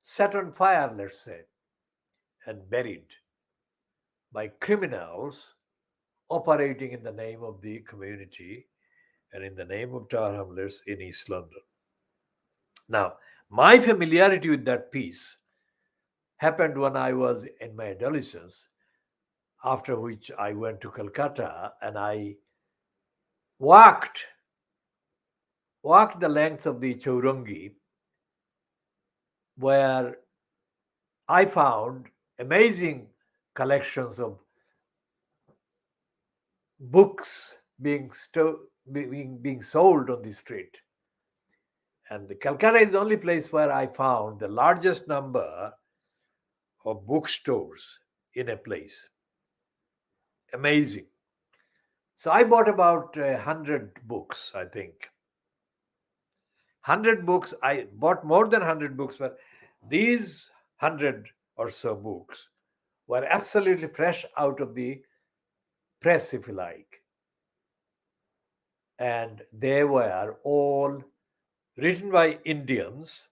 S1: set on fire, let's say, and buried by criminals operating in the name of the community and in the name of Tower Hamlets in East London. Now, my familiarity with that piece happened when I was in my adolescence. after which I went to Calcutta and I walked the length of the Chaurungi, where I found amazing collections of books being sold on the street. And Calcutta is the only place where I found the largest number of bookstores in a place. Amazing. So I bought about 100 books, I think. 100 books. I bought more than 100 books, but these 100 or so books were absolutely fresh out of the press, if you like. And they were all written by Indians,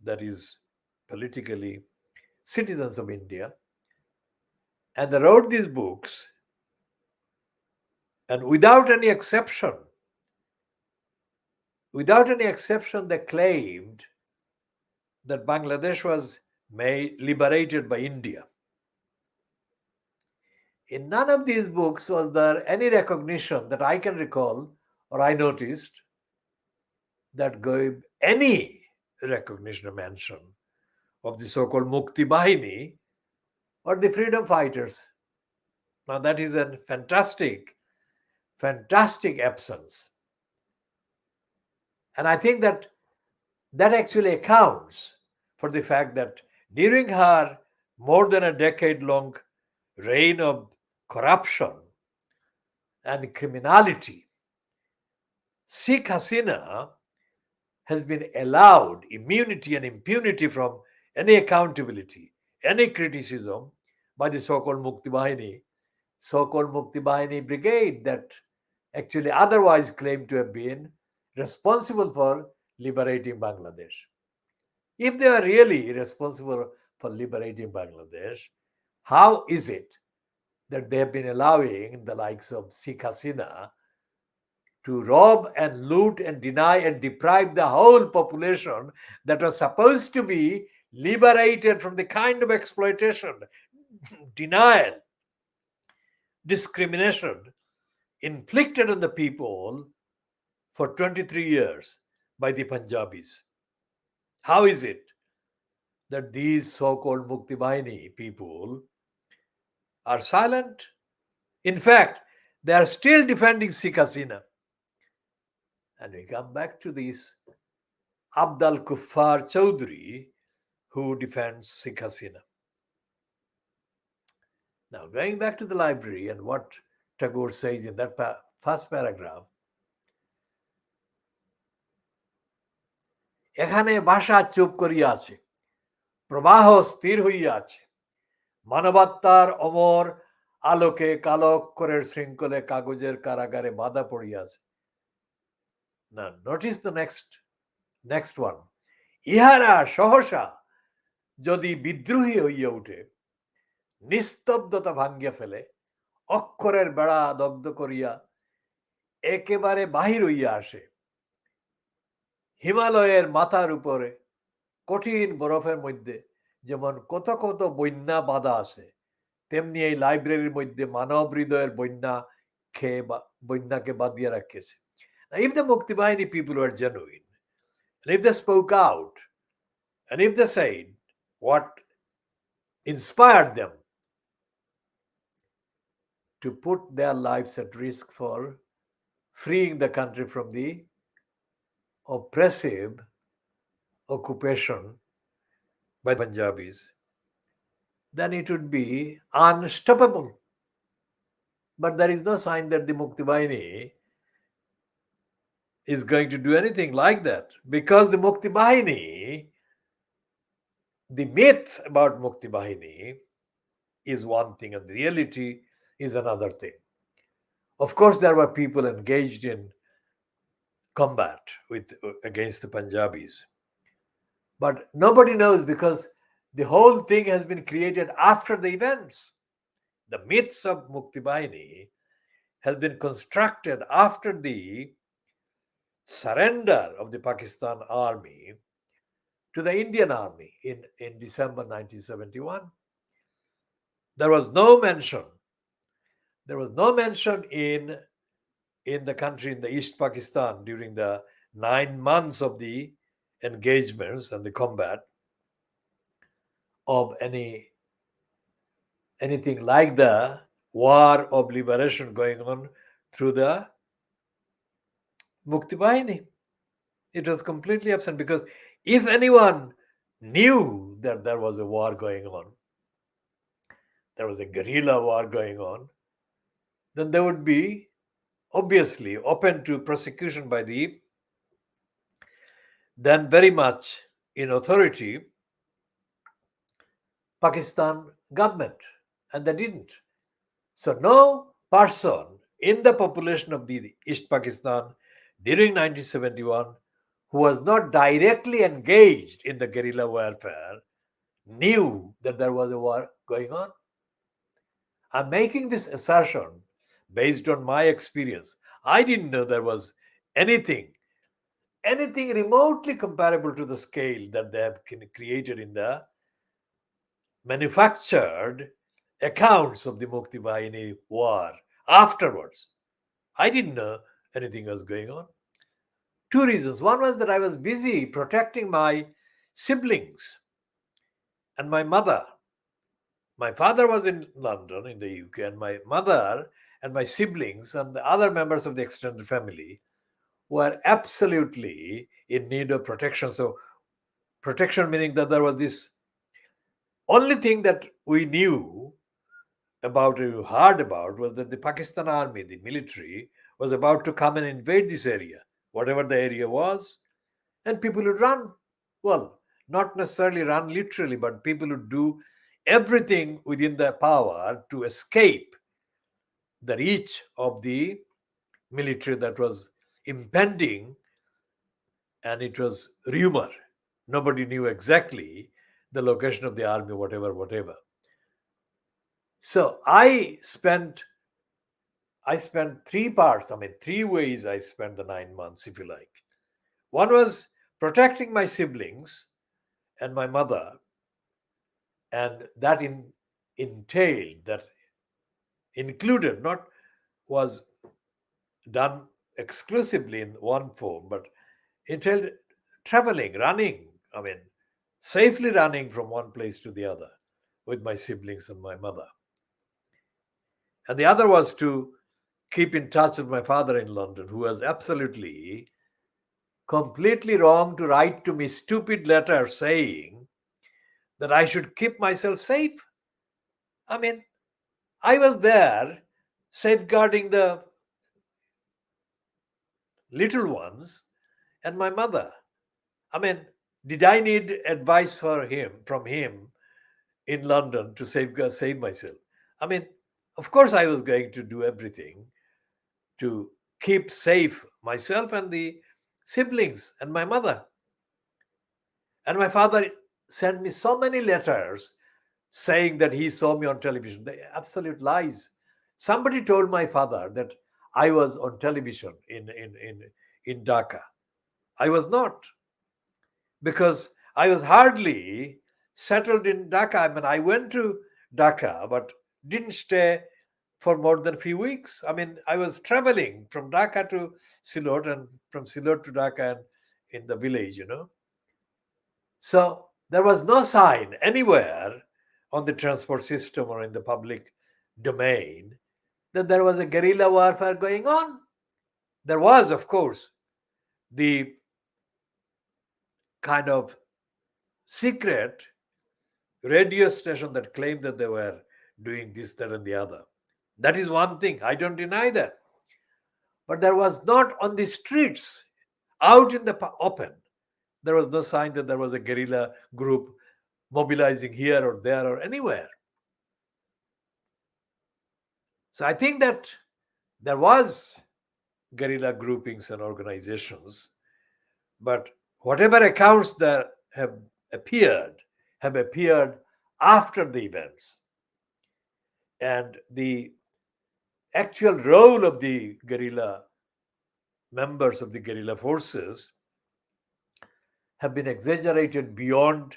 S1: that is, politically citizens of India. And they wrote these books, and without any exception, they claimed that Bangladesh was liberated by India. In none of these books was there any recognition that I can recall or I noticed that gave any recognition or mention of the so-called Mukti Bahini or the freedom fighters. Now that is a fantastic absence. And I think that actually accounts for the fact that during her more than a decade-long reign of corruption and criminality, Sheikh Hasina has been allowed immunity and impunity from any accountability, any criticism by the so-called Mukti Bahini brigade that actually otherwise claimed to have been responsible for liberating Bangladesh. If they are really responsible for liberating Bangladesh, how is it that they have been allowing the likes of Sheikh Hasina to rob and loot and deny and deprive the whole population that was supposed to be liberated from the kind of exploitation, denial, discrimination inflicted on the people for 23 years by the Punjabis? How is it that these so-called Mukti Bahini people are silent? In fact, they are still defending Sheikh Hasina. And we come back to this Abdul Kuffar Chowdhury, who defends Sheikh Hasina. Now, going back to the library and what Tagore says in that first paragraph, এখানে ভাষা চুপ করিয়া আছে, প্রবাহ স্থির হইয়া আছে, মানবাত্মার অমর আলোকে কালো অক্ষরের শৃঙ্খলে কাগজের কারাগারে বাধা পড়িয়াছে। Now, notice the next one. ইহারা সহসা যদি বিদ্রোহী হইয়া উঠে, নিস্তব্ধতা ভাঙ্গিয়া ফেলে, অক্ষরের বেড়া দগ্ধ করিয়া একেবারে বাহির হইয়া আসে, হিমালয়ের মাথার উপরে কঠিন বরফের মধ্যে যেমন কত কত বন্যা বাঁধা আছে, তেমনি এই লাইব্রেরির মধ্যে মানব হৃদয়ের বন্যাকে বাঁধিয়া রাখিয়েছে। Now, if the Mukti Bahini people were genuine, and if they spoke out, and if they said what inspired them to put their lives at risk for freeing the country from the oppressive occupation by the Punjabis, then it would be unstoppable. But there is no sign that the Mukti Bahini is going to do anything like that, because the Mukti Bahini, the myth about Mukti Bahini is one thing and the reality is another thing. Of course, there were people engaged in combat against the Punjabis, but nobody knows because the whole thing has been created after the events. The myths of Mukti Bahini has been constructed after the surrender of the Pakistan army to the Indian army in December 1971. There was no mention There was no mention in the country, in the East Pakistan, during the 9 months of the engagements and the combat, of anything like the war of liberation going on through the Mukti Bahini. It was completely absent, because if anyone knew that there was a war going on, there was a guerrilla war going on, then they would be obviously open to prosecution by the then very much in authority Pakistan government, and they didn't. So no person in the population of the East Pakistan during 1971 who was not directly engaged in the guerrilla warfare knew that there was a war going on. I'm making this assertion based on my experience. I didn't know there was anything remotely comparable to the scale that they have created in the manufactured accounts of the Mukti Bahini war afterwards. I didn't know anything was going on. Two reasons. One was that I was busy protecting my siblings and my mother. My father was in London, in the UK, and my mother and my siblings and the other members of the extended family were absolutely in need of protection. So, protection meaning that there was this only thing that we knew about, you heard about, was that the Pakistan army, the military, was about to come and invade this area, whatever the area was, and people would run. Well, not necessarily run literally, but people would do everything within their power to escape the reach of the military that was impending, and it was rumor. Nobody knew exactly the location of the army, whatever. So I spent three parts, three ways I spent the 9 months, if you like. One was protecting my siblings and my mother, and that entailed, that included, not was done exclusively in one form, but entailed traveling, running, safely running from one place to the other with my siblings and my mother. And the other was to keep in touch with my father in London, who was absolutely completely wrong to write to me stupid letter saying that I should keep myself safe. I mean, I was there safeguarding the little ones and my mother. I mean, did I need advice from him in London to save myself? I mean, of course I was going to do everything to keep safe myself and the siblings and my mother. And my father sent me so many letters saying that he saw me on television. They absolute lies. Somebody told my father that I was on television in Dhaka. I was not, because I was hardly settled in Dhaka. I mean, I went to Dhaka, but didn't stay for more than a few weeks. I mean, I was traveling from Dhaka to Silot and from Silot to Dhaka and in the village. So there was no sign anywhere on the transport system or in the public domain that there was a guerrilla warfare going on. There was, of course, the kind of secret radio station that claimed that they were doing this, that, and the other. That is one thing. I don't deny that. But there was not on the streets, out in the open, there was no sign that there was a guerrilla group mobilizing here or there or anywhere. So I think that there was guerrilla groupings and organizations, but whatever accounts that have appeared after the events. And the actual role of the guerrilla members of the guerrilla forces have been exaggerated beyond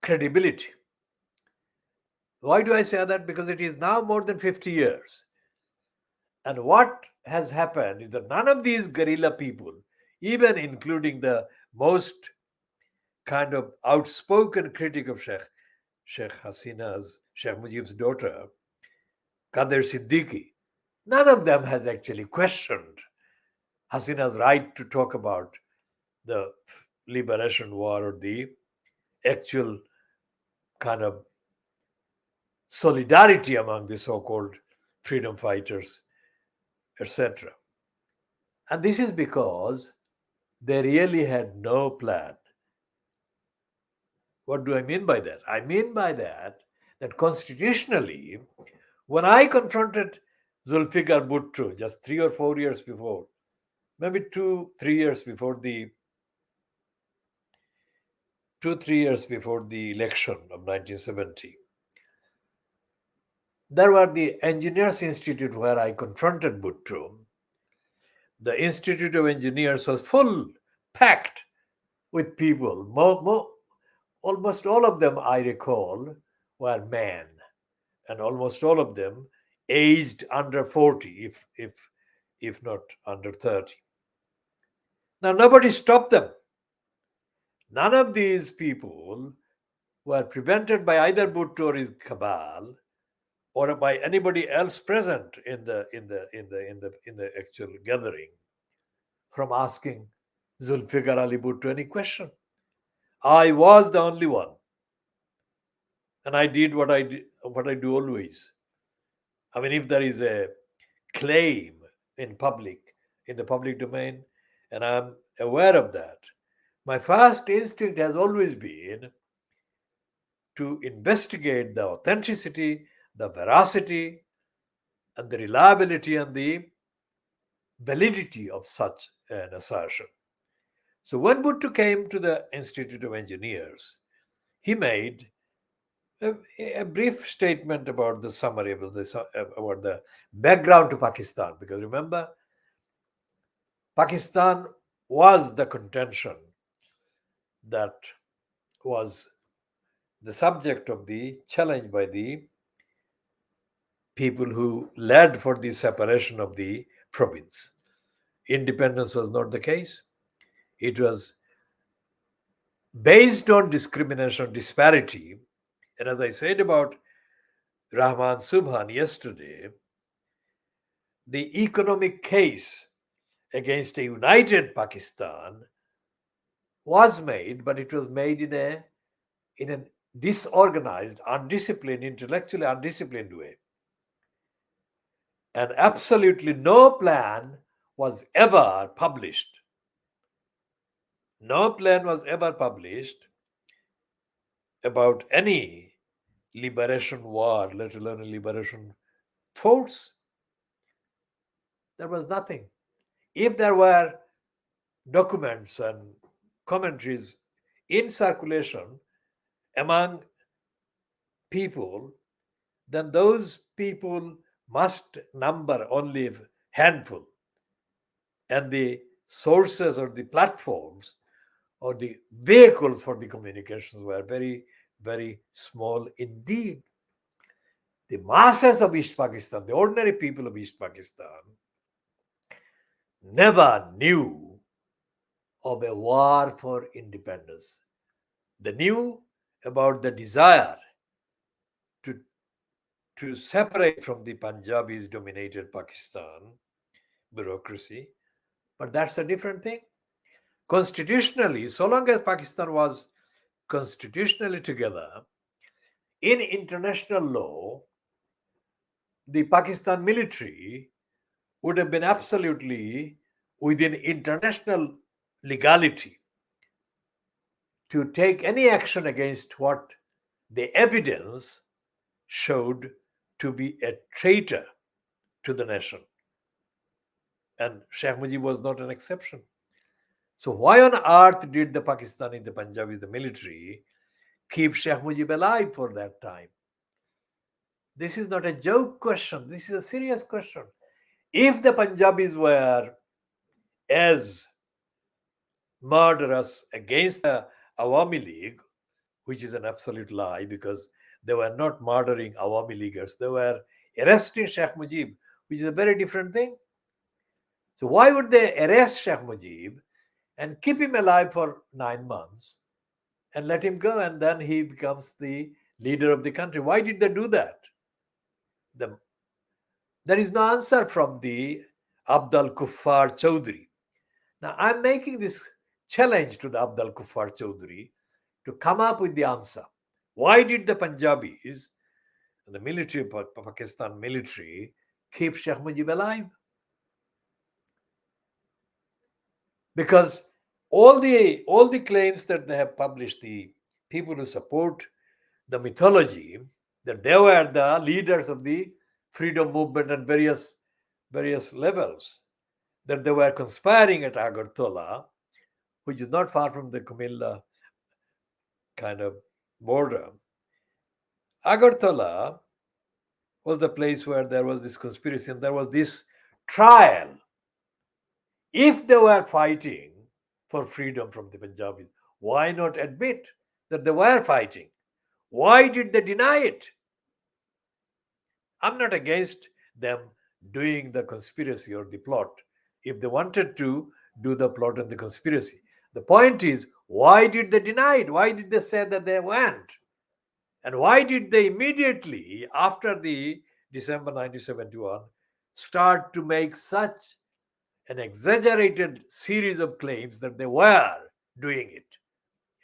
S1: credibility. Why do I say that? Because it is now more than 50 years. And what has happened is that none of these guerrilla people, even including the most kind of outspoken critic of Sheikh Mujib's daughter, Kader Siddiqui, none of them has actually questioned Hasina's right to talk about the liberation war or the actual kind of solidarity among the so-called freedom fighters, etc. And this is because they really had no plan. What do I mean by that? I mean by that constitutionally, when I confronted Zulfikar Bhutto just 3 or 4 years before, maybe 2, 3 years before the 2, 3 years before the election of 1970, there were the Engineers Institute where I confronted Bhutto. The Institute of Engineers was full, packed with people. Almost all of them, I recall, were men, and almost all of them aged under 40, if not under 30. Now nobody stopped them. None of these people were prevented by either Bhutto or his cabal, or by anybody else present in the actual gathering, from asking Zulfikar Ali Bhutto any question. I was the only one, and I did what I do always. I mean, if there is a claim in public, in the public domain, and I'm aware of that, my first instinct has always been to investigate the authenticity, the veracity, and the reliability and the validity of such an assertion. So when Bhutto came to the Institute of Engineers, he made a brief statement about the summary about the background to Pakistan. Because remember, Pakistan was the contention that was the subject of the challenge by the people who led for the separation of the province. Independence was not the case. It was based on discrimination, disparity. And as I said about Rahman Subhan yesterday, the economic case against a united Pakistan was made, but it was made in a disorganized, undisciplined, intellectually undisciplined way. And absolutely no plan was ever published. No plan was ever published about any liberation war, let alone a liberation force. There was nothing. If there were documents and commentaries in circulation among people, then those people must number only a handful. And the sources or the platforms or the vehicles for the communications were very, very small indeed. The masses of East Pakistan, the ordinary people of East Pakistan, never knew of a war for independence. They knew about the desire to, to separate from the Punjabis dominated Pakistan bureaucracy, but that's a different thing. Constitutionally, so long as Pakistan was constitutionally together, in international law, the Pakistan military would have been absolutely within international legality to take any action against what the evidence showed to be a traitor to the nation. And Sheikh Mujib was not an exception. So why on earth did the Pakistani, the Punjabis, the military keep Sheikh Mujib alive for that time? This is not a joke question. This is a serious question. If the Punjabis were as murderous against the Awami League, which is an absolute lie because They were not murdering Awami Leaguers. They were arresting Sheikh Mujib, which is a very different thing. So why would they arrest Sheikh Mujib and keep him alive for 9 months and let him go, and then he becomes the leader of the country? Why did they do that? The, there is no answer from the Abdul Kuffar Chaudhry. Now I'm making this challenge to the Abdul Kuffar Chaudhry to come up with the answer. Why did the Punjabis, the military, Pakistan military, keep Sheikh Mujib alive? Because all the claims that they have published, the people who support the mythology, that they were the leaders of the freedom movement at various levels, that they were conspiring at Agartala, which is not far from the Kumilla kind of border. Agartala was the place where there was this conspiracy and there was this trial. If they were fighting for freedom from the Punjabis, why not admit that they were fighting? Why did they deny it? I'm not against them doing the conspiracy or the plot if they wanted to do the plot and the conspiracy. The point is, why did they deny it? Why did they say that they weren't? And why did they immediately, after the December 1971, start to make such an exaggerated series of claims that they were doing it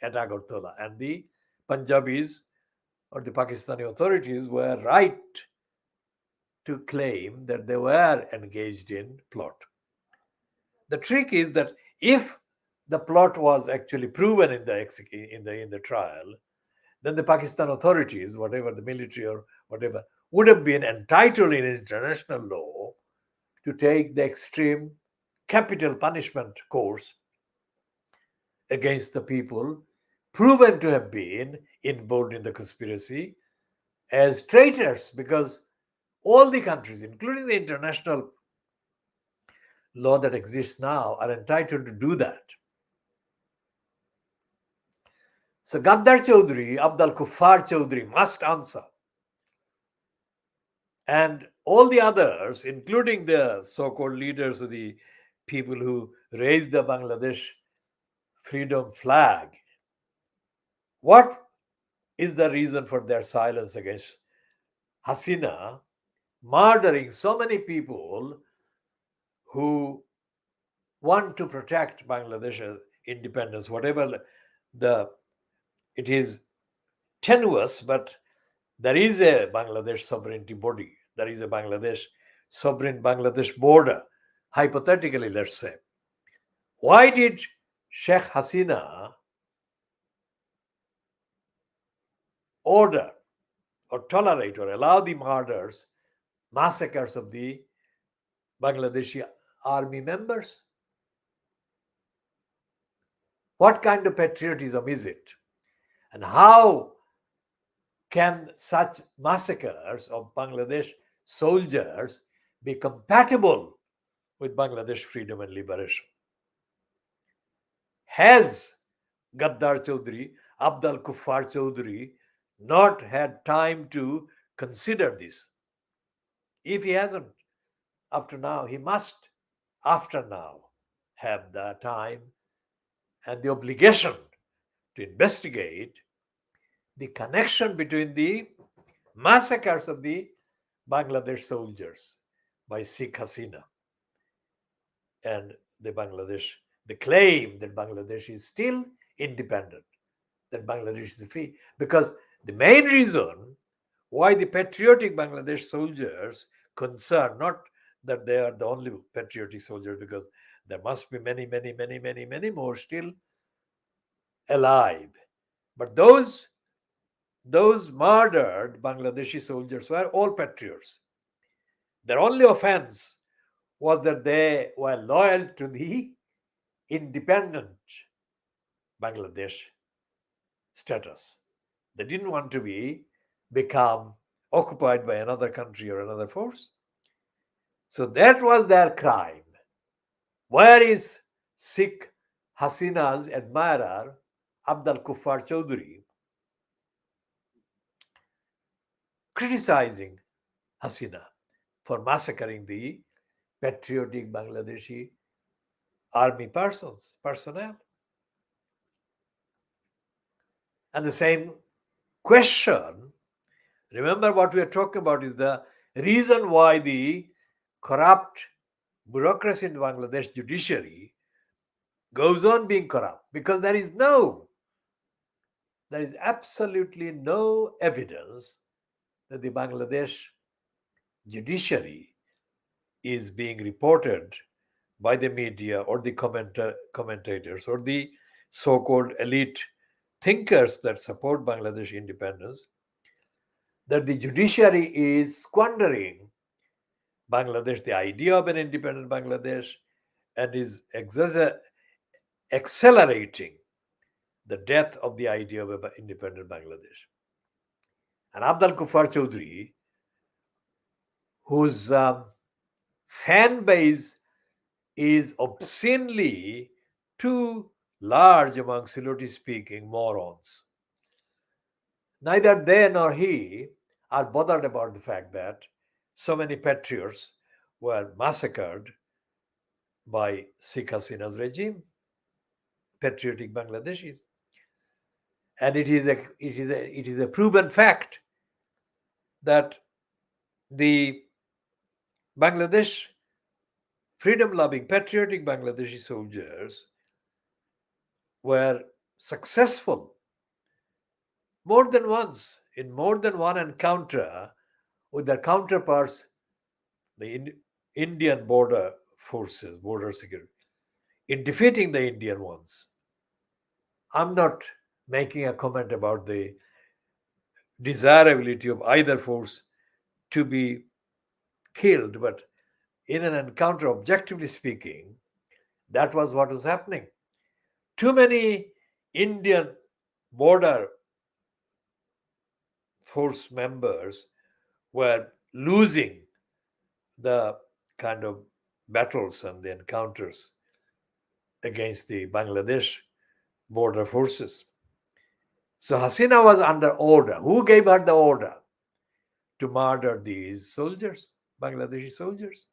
S1: at Agartala? And the Punjabis or the Pakistani authorities were right to claim that they were engaged in plot. The trick is that if the plot was actually proven in the trial, then the Pakistan authorities, whatever the military or whatever, would have been entitled in international law to take the extreme capital punishment course against the people proven to have been involved in the conspiracy as traitors, because all the countries, including the international law that exists now, are entitled to do that. So Gaddar Chaudhry, Abdul Kuffar Chaudhry must answer. And all the others, including the so-called leaders of the people who raised the Bangladesh freedom flag, what is the reason for their silence against Hasina murdering so many people who want to protect Bangladesh's independence? Whatever it is tenuous, but there is a Bangladesh sovereignty body. There is a sovereign Bangladesh border, hypothetically, let's say. Why did Sheikh Hasina order or tolerate or allow the murders, massacres of the Bangladeshi army members? What kind of patriotism is it? And how can such massacres of Bangladesh soldiers be compatible with Bangladesh freedom and liberation? Has Gaddar Chaudhry, Abdul Kuffar Chaudhry, not had time to consider this? If he hasn't up to now, he must, after now, have the time and the obligation to investigate the connection between the massacres of the Bangladesh soldiers by Sheikh Hasina and the claim that Bangladesh is still independent, that Bangladesh is free. Because the main reason why the patriotic Bangladesh soldiers concerned, not that they are the only patriotic soldiers, because there must be many, many, many, many, many more still alive. But those murdered Bangladeshi soldiers were all patriots. Their only offense was that they were loyal to the independent Bangladesh status. They didn't want to become occupied by another country or another force. So that was their crime. Where is Sheikh Hasina's admirer, Abdul Kuffar Chaudhry? criticizing Hasina for massacring the patriotic Bangladeshi army personnel. And the same question, remember what we are talking about is the reason why the corrupt bureaucracy in Bangladesh judiciary goes on being corrupt, because there is absolutely no evidence that the Bangladesh judiciary is being reported by the media or the commentators or the so-called elite thinkers that support Bangladesh independence, that the judiciary is squandering Bangladesh, the idea of an independent Bangladesh, and is accelerating the death of the idea of an independent Bangladesh. And Abdul Kuffar Chaudhry, whose fan base is obscenely too large among Siloti-speaking morons, neither they nor he are bothered about the fact that so many patriots were massacred by Sheikh Hasina's regime, patriotic Bangladeshis. And it is a proven fact that the Bangladesh freedom-loving, patriotic Bangladeshi soldiers were successful more than once in more than one encounter with their counterparts, the Indian border forces, border security, in defeating the Indian ones. I'm not making a comment about the desirability of either force to be killed, but in an encounter, objectively speaking, that was what was happening. Too many Indian border force members were losing the kind of battles and the encounters against the Bangladesh border forces. So Hasina was under order. Who gave her the order to murder these soldiers, Bangladeshi soldiers?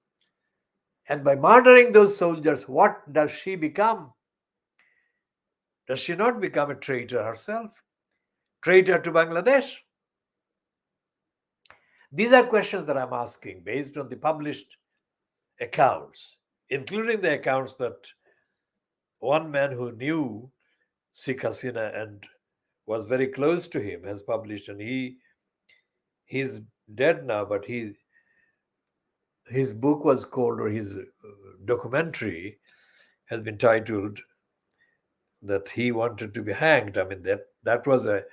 S1: And by murdering those soldiers, what does she become? Does she not become a traitor herself? Traitor to Bangladesh? These are questions that I'm asking based on the published accounts, including the accounts that one man who knew Sheikh Hasina and was very close to him has published, and he's dead now, but his book was called, or his documentary has been titled, that he wanted to be hanged. I mean, that was a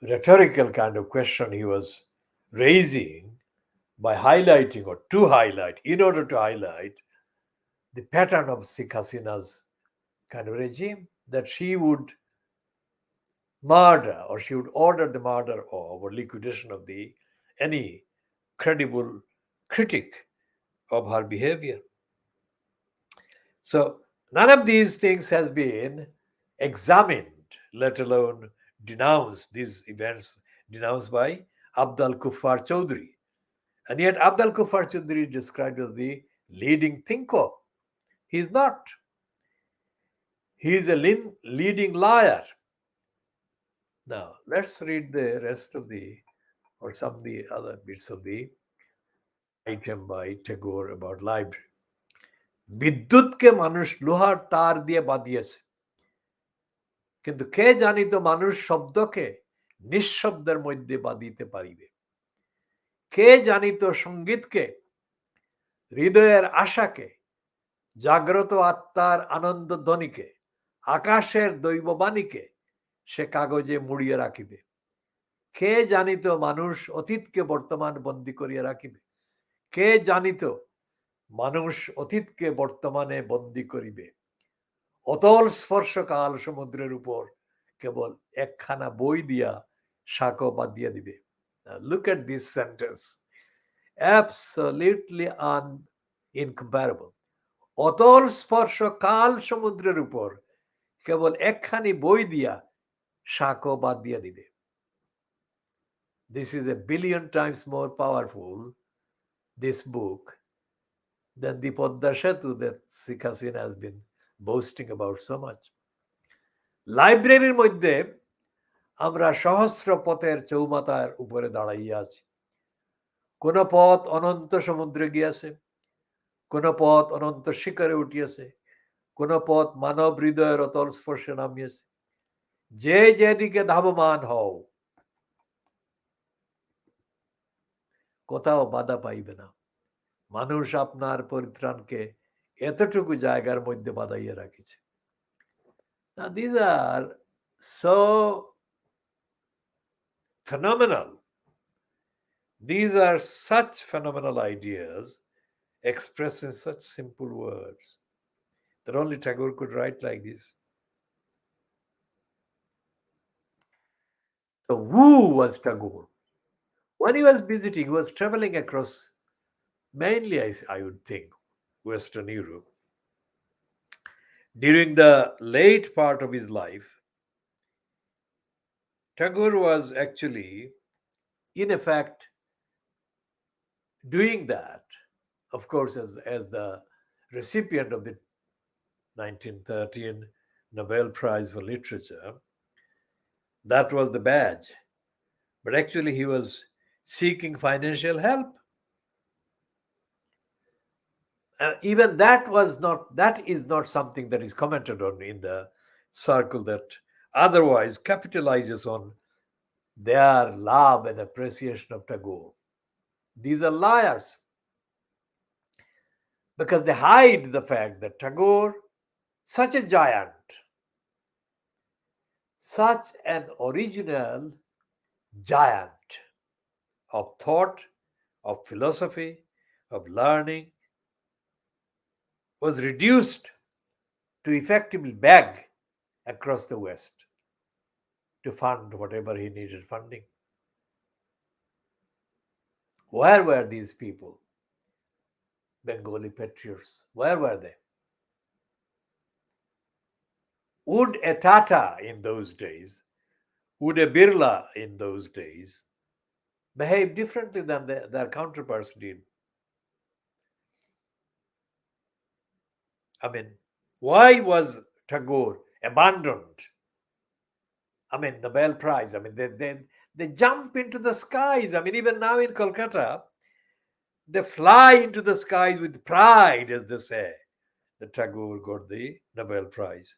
S1: rhetorical kind of question he was raising by highlighting, or to highlight, in order to highlight the pattern of Sheikh Hasina's kind of regime, that she would murder, or she would order the murder of, or liquidation of any credible critic of her behavior. So none of these things has been examined, let alone denounced, these events denounced by Abdul Kuffar Chaudhry. And yet Abdul Kuffar Chaudhry is described as the leading thinker. He is not. He is a leading liar. Now, let's read the rest of or some of the other bits of the item by Tagore about library. বিদ্যুৎকে মানুষ লোহার তার দিয়ে বাঁধিয়েছে, কিন্তু কে জানিত মানুষ শব্দকে নিঃশব্দের মধ্যে বাঁধিতে পারিবে? কে জানিত সঙ্গীতকে, হৃদয়ের আশাকে, জাগ্রত আত্মার আনন্দ ধ্বনিকে, আকাশের দৈববাণীকে সে কাগজে মুড়িয়ে রাখিবে? কে জানিত মানুষ অতীতকে বর্তমান বন্দী করিয়া রাখিবে? কে জানিত মানুষ অতীতকে বর্তমানে বন্দী করিবে? অতল স্পর্শ কাল সমুদ্রের উপর কেবল একখানা বই দিয়া সাঁকো বাঁধিয়া দিবে। Look at this sentence. Absolutely incomparable. অতল স্পর্শ কাল সমুদ্রের উপর কেবল একখানি বই দিয়া সাঁকো বাঁধিয়া দিবে। This is a billion times more powerful, this book, than the Podda Setu that Sheikh Hasina has been boasting about so much. লাইব্রেরির মধ্যে আমরা সহস্র পথের চৌমাথার উপরে দাঁড়াইয়া আছি। কোন পথ অনন্ত সমুদ্রে গিয়াছে, কোন পথ অনন্ত শিখরে উঠিয়াছে, কোন পথ মানব হৃদয়ের অতল স্পর্শে নামিয়েছে। যে যেদিকে ধাবমান হও, কোথাও বাধা পাইবে না। মানুষ আপনার পরিত্রাণকে এতটুকু জায়গার মধ্যে বাঁধাইয়া রাখিছে। Now these are so phenomenal. These are such phenomenal ideas expressed in such simple words that only Tagore could write like this. So who was Tagore? When he was visiting, he was traveling across mainly, I would think, Western Europe. During the late part of his life, Tagore was actually, in effect, doing that, of course, as the recipient of the 1913 Nobel Prize for Literature. That was the badge. But actually, he was seeking financial help. Even that is not something that is commented on in the circle that otherwise capitalizes on their love and appreciation of Tagore. These are liars, because they hide the fact that Tagore, such a giant, such an original giant of thought, of philosophy, of learning, was reduced to effectively beg across the West to fund whatever he needed funding. Where were these people? Bengali patriots. Where were they? Would a Tata in those days, would a Birla in those days behave differently than their counterparts did? I mean, why was Tagore abandoned? I mean, Nobel Prize. I mean, they jump into the skies. I mean, even now in Kolkata, they fly into the skies with pride, as they say, that Tagore got the Nobel Prize.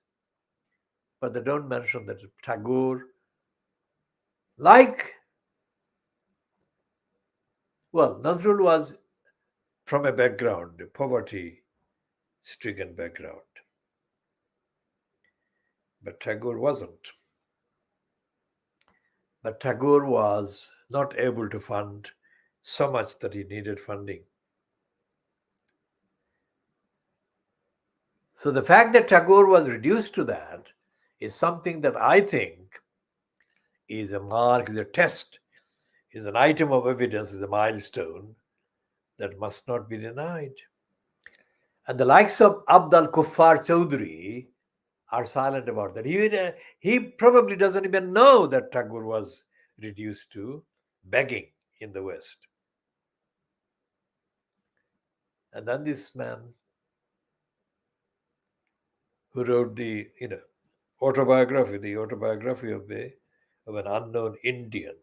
S1: But they don't mention that Tagore, Nazrul was from a background, a poverty-stricken background. But Tagore wasn't. But Tagore was not able to fund so much that he needed funding. So the fact that Tagore was reduced to that is something that I think is a mark, is a test, is an item of evidence, is a milestone that must not be denied. And the likes of Abdal Kuffar Chaudhry are silent about that. He probably doesn't even know that Tagore was reduced to begging in the West. And then this man who wrote the autobiography of an unknown Indian,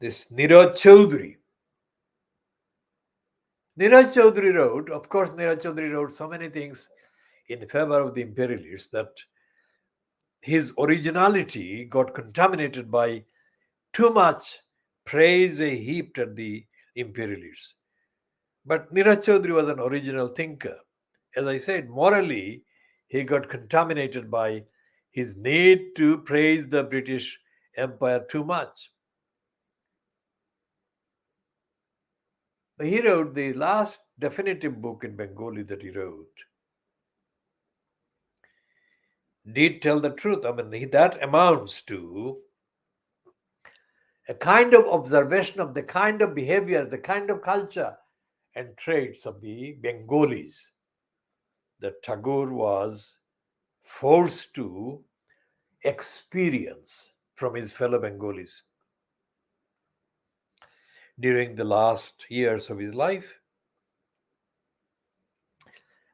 S1: this Niraj Chaudhry. Niraj Chaudhry wrote, of course, Niraj Chaudhry wrote so many things in favor of the imperialists that his originality got contaminated by too much praise heaped at the imperialists. But Niraj Chaudhry was an original thinker. As I said, morally, he got contaminated by his need to praise the British Empire too much. He wrote the last definitive book in Bengali that he wrote. Did tell the truth. I mean, that amounts to a kind of observation of the kind of behavior, the kind of culture and traits of the Bengalis that Tagore was forced to experience from his fellow Bengalis. during the last years of his life.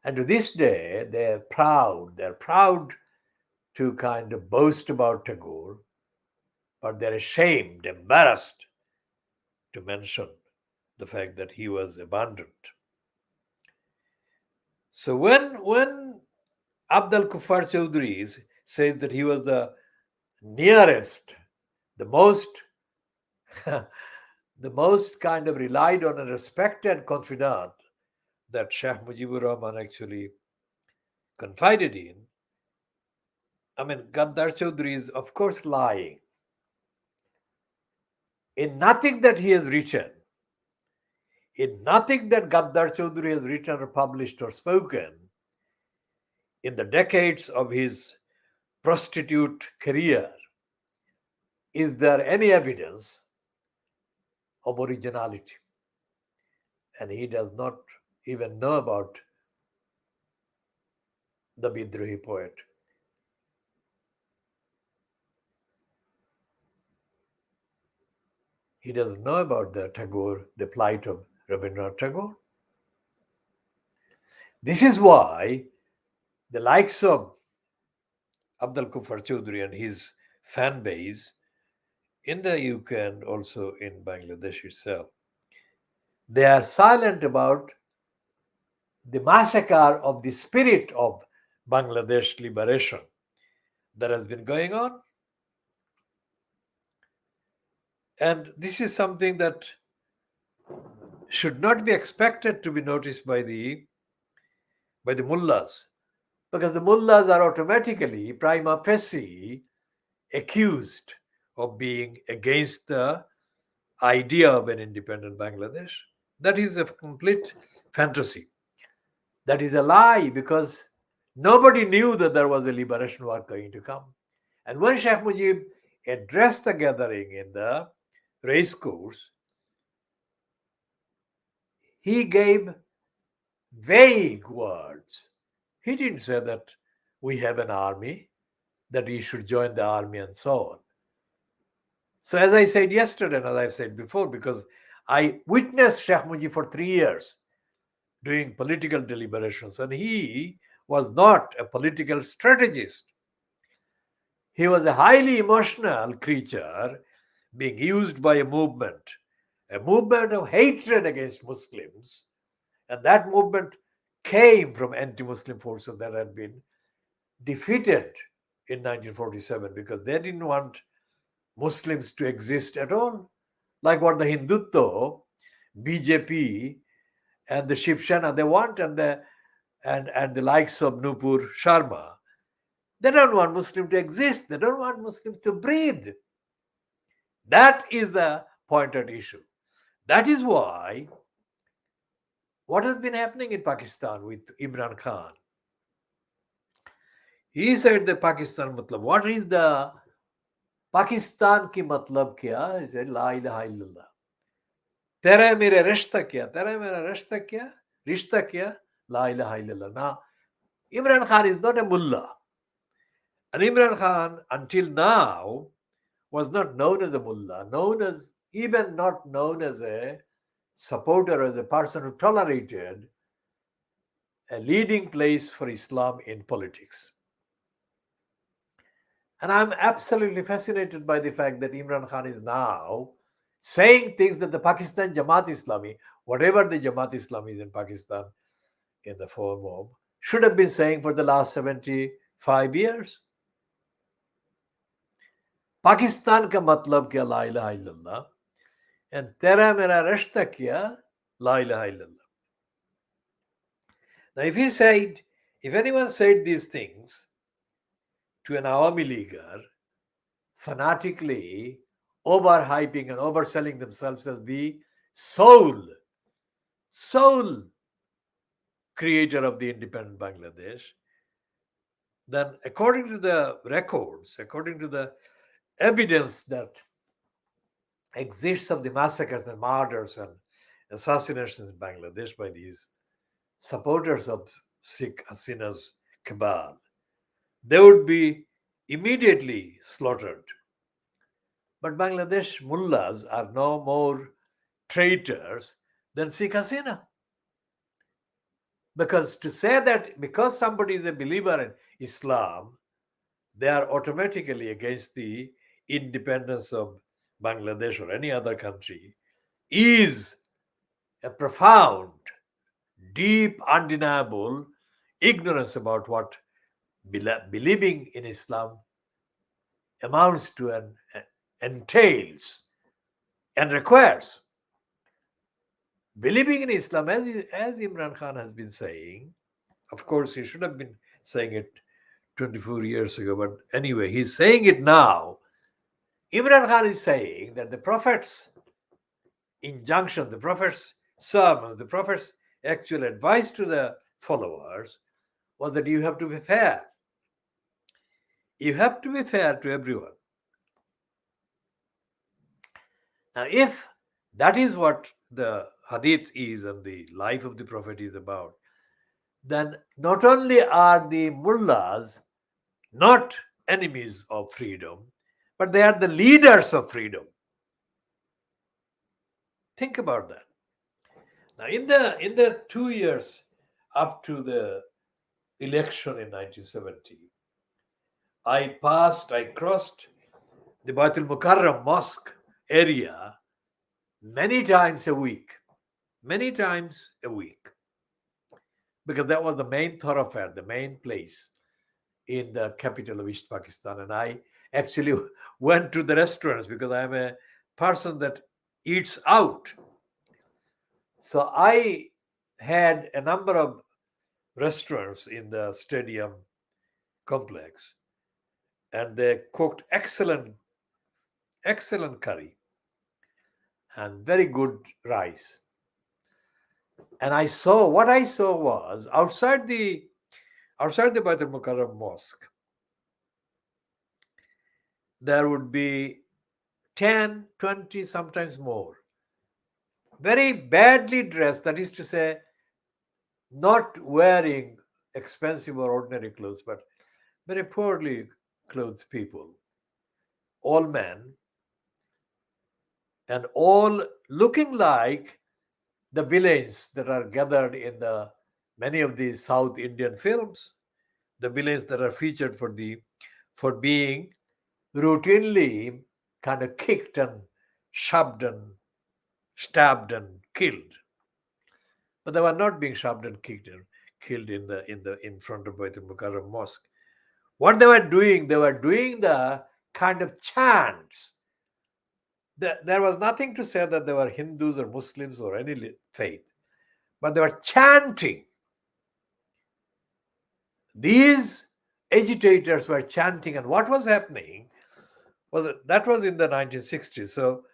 S1: And to this day, they're proud to kind of boast about Tagore, but they're ashamed, embarrassed to mention the fact that he was abandoned. So when Abdul Kuffar Chaudhry says that he was the nearest, the most the most kind of relied on and respected confidant that Sheikh Mujibur Rahman actually confided in, I mean, Gaddar Chaudhry is, of course, lying. In nothing that he has written, in nothing that Gaddar Chaudhry has written or published or spoken in the decades of his prostitute career, is there any evidence of originality? And he does not even know about the Bidrohi poet. He doesn't know about the Tagore, the plight of Rabindranath Tagore. This is why the likes of Abdul Kuffar Chaudhry and his fan base in the UK and also in Bangladesh itself, they are silent about the massacre of the spirit of Bangladesh liberation that has been going on. And this is something that should not be expected to be noticed by the mullahs, because the mullahs are automatically prima facie accused of being against the idea of an independent Bangladesh. That is a complete fantasy. That is a lie, because nobody knew that there was a liberation war going to come. And when Sheikh Mujib addressed the gathering in the race course, he gave vague words. He didn't say that we have an army, that we should join the army, and so on. So, as I said yesterday, and as I've said before, because I witnessed Sheikh Mujib for 3 years doing political deliberations, and he was not a political strategist. He was a highly emotional creature being used by a movement of hatred against Muslims. And that movement came from anti-Muslim forces that had been defeated in 1947 because they didn't want Muslims to exist at all, like what the Hindutva, BJP, and the Shiv Sena they want, and the likes of Nupur Sharma. They don't want Muslims to exist. They don't want Muslims to breathe. That is the pointed issue. That is why what has been happening in Pakistan with Imran Khan. He said the Pakistan matlab. What is the Pakistan ki matlab kya? He said La ilaha illallah. Tera mere rishta kya? Tera mera rishta kya? Rishta kya? La ilaha illallah. Now, Imran Khan is not a mullah. And Imran Khan, until now, was not known as a mullah, not known as a supporter, as a person who tolerated a leading place for Islam in politics. And I'm absolutely fascinated by the fact that Imran Khan is now saying things that the Pakistan Jamaat Islami, whatever the Jamaat Islami is in Pakistan in the form of, should have been saying for the last 75 years. Pakistan ka matlab kya la ilaha illallah, and tera mera rishta kya la ilaha illallah. Now, if anyone said these things to an Awami Leaguer, fanatically overhyping and overselling themselves as the sole creator of the independent Bangladesh, then according to the records, according to the evidence that exists of the massacres and murders and assassinations in Bangladesh by these supporters of Sheikh Hasina's cabal, they would be immediately slaughtered. But Bangladesh mullahs are no more traitors than Sheikh Hasina. Because to say that because somebody is a believer in Islam, they are automatically against the independence of Bangladesh or any other country is a profound, deep, undeniable ignorance about what believing in Islam amounts to and entails and requires. Believing in Islam, as Imran Khan has been saying, of course, he should have been saying it 24 years ago, but anyway, he's saying it now. Imran Khan is saying that the Prophet's injunction, the Prophet's sermons, the Prophet's actual advice to the followers was that you have to be fair. You have to be fair to everyone. Now, if that is what the hadith is and the life of the Prophet is about, then not only are the mullahs not enemies of freedom, but they are the leaders of freedom. Think about that. Now, in the 2 years up to the election in 1970, I crossed the Baitul Mukarram mosque area many times a week, because that was the main thoroughfare, the main place in the capital of East Pakistan. And I actually went to the restaurants because I'm a person that eats out. So I had a number of restaurants in the stadium complex, and they cooked excellent curry and very good rice. And what I saw was outside the Baitul Mukarram mosque, there would be 10, 20, sometimes more, very badly dressed, that is to say, not wearing expensive or ordinary clothes, but very poorly clothed people, all men, and all looking like the villains that are gathered in the many of the South Indian films, the villains that are featured for being routinely kind of kicked and shoved and stabbed and killed. But they were not being shoved and kicked and killed in front of Baitul Mukarram mosque. What they were doing the kind of chants. There was nothing to say that they were Hindus or Muslims or any faith, but they were chanting. These agitators were chanting, and what was happening was that was in the 1960s. So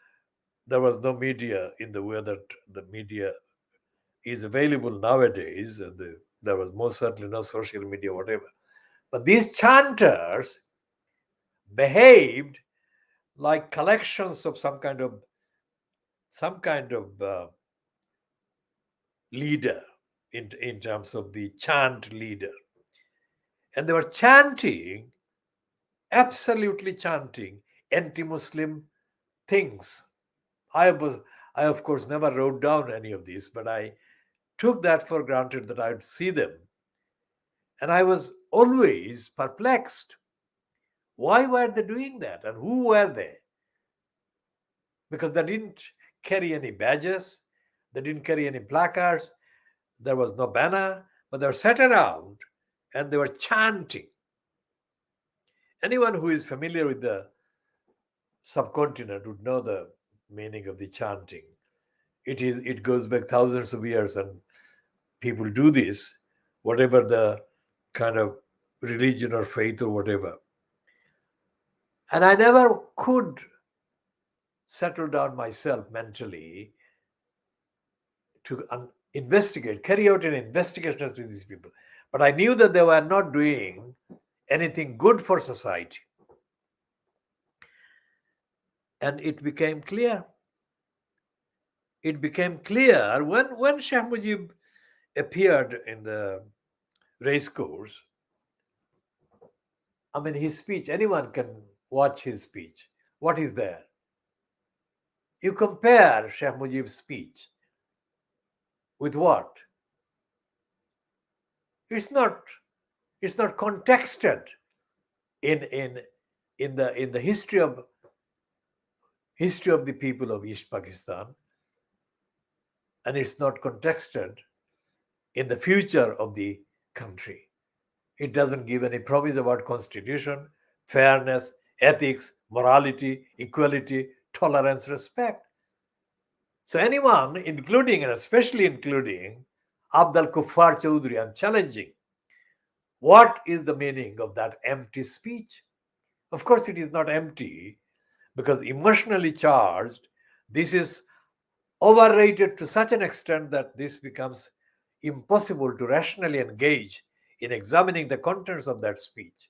S1: there was no media in the way that the media is available nowadays, and there was most certainly no social media, whatever. But these chanters behaved like collections of some kind of leader in terms of the chant leader, and they were chanting, absolutely chanting anti-Muslim things. I of course never wrote down any of these, but I took that for granted that I would see them, and I was always perplexed. Why were they doing that, and who were they? Because they didn't carry any badges, they didn't carry any placards, there was no banner, but they were sat around and they were chanting. Anyone who is familiar with the subcontinent would know the meaning of the chanting. It goes back thousands of years, and people do this, whatever the kind of religion or faith or whatever. And I never could settle down myself mentally to carry out an investigation with these people. But I knew that they were not doing anything good for society. And it became clear. It became clear when Shah Mujib appeared in the race course. I mean, his speech, anyone can watch his speech. What is there? You compare Sheikh Mujib's speech with what? It's not contexted in the history of the people of East Pakistan, and it's not contexted in the future of the country. It doesn't give any promise about constitution, fairness, ethics, morality, equality, tolerance, respect. So anyone, including and especially including Abdul Kuffar Chaudhry, I'm challenging. What is the meaning of that empty speech? Of course, it is not empty because emotionally charged, this is overrated to such an extent that this becomes impossible to rationally engage in examining the contents of that speech.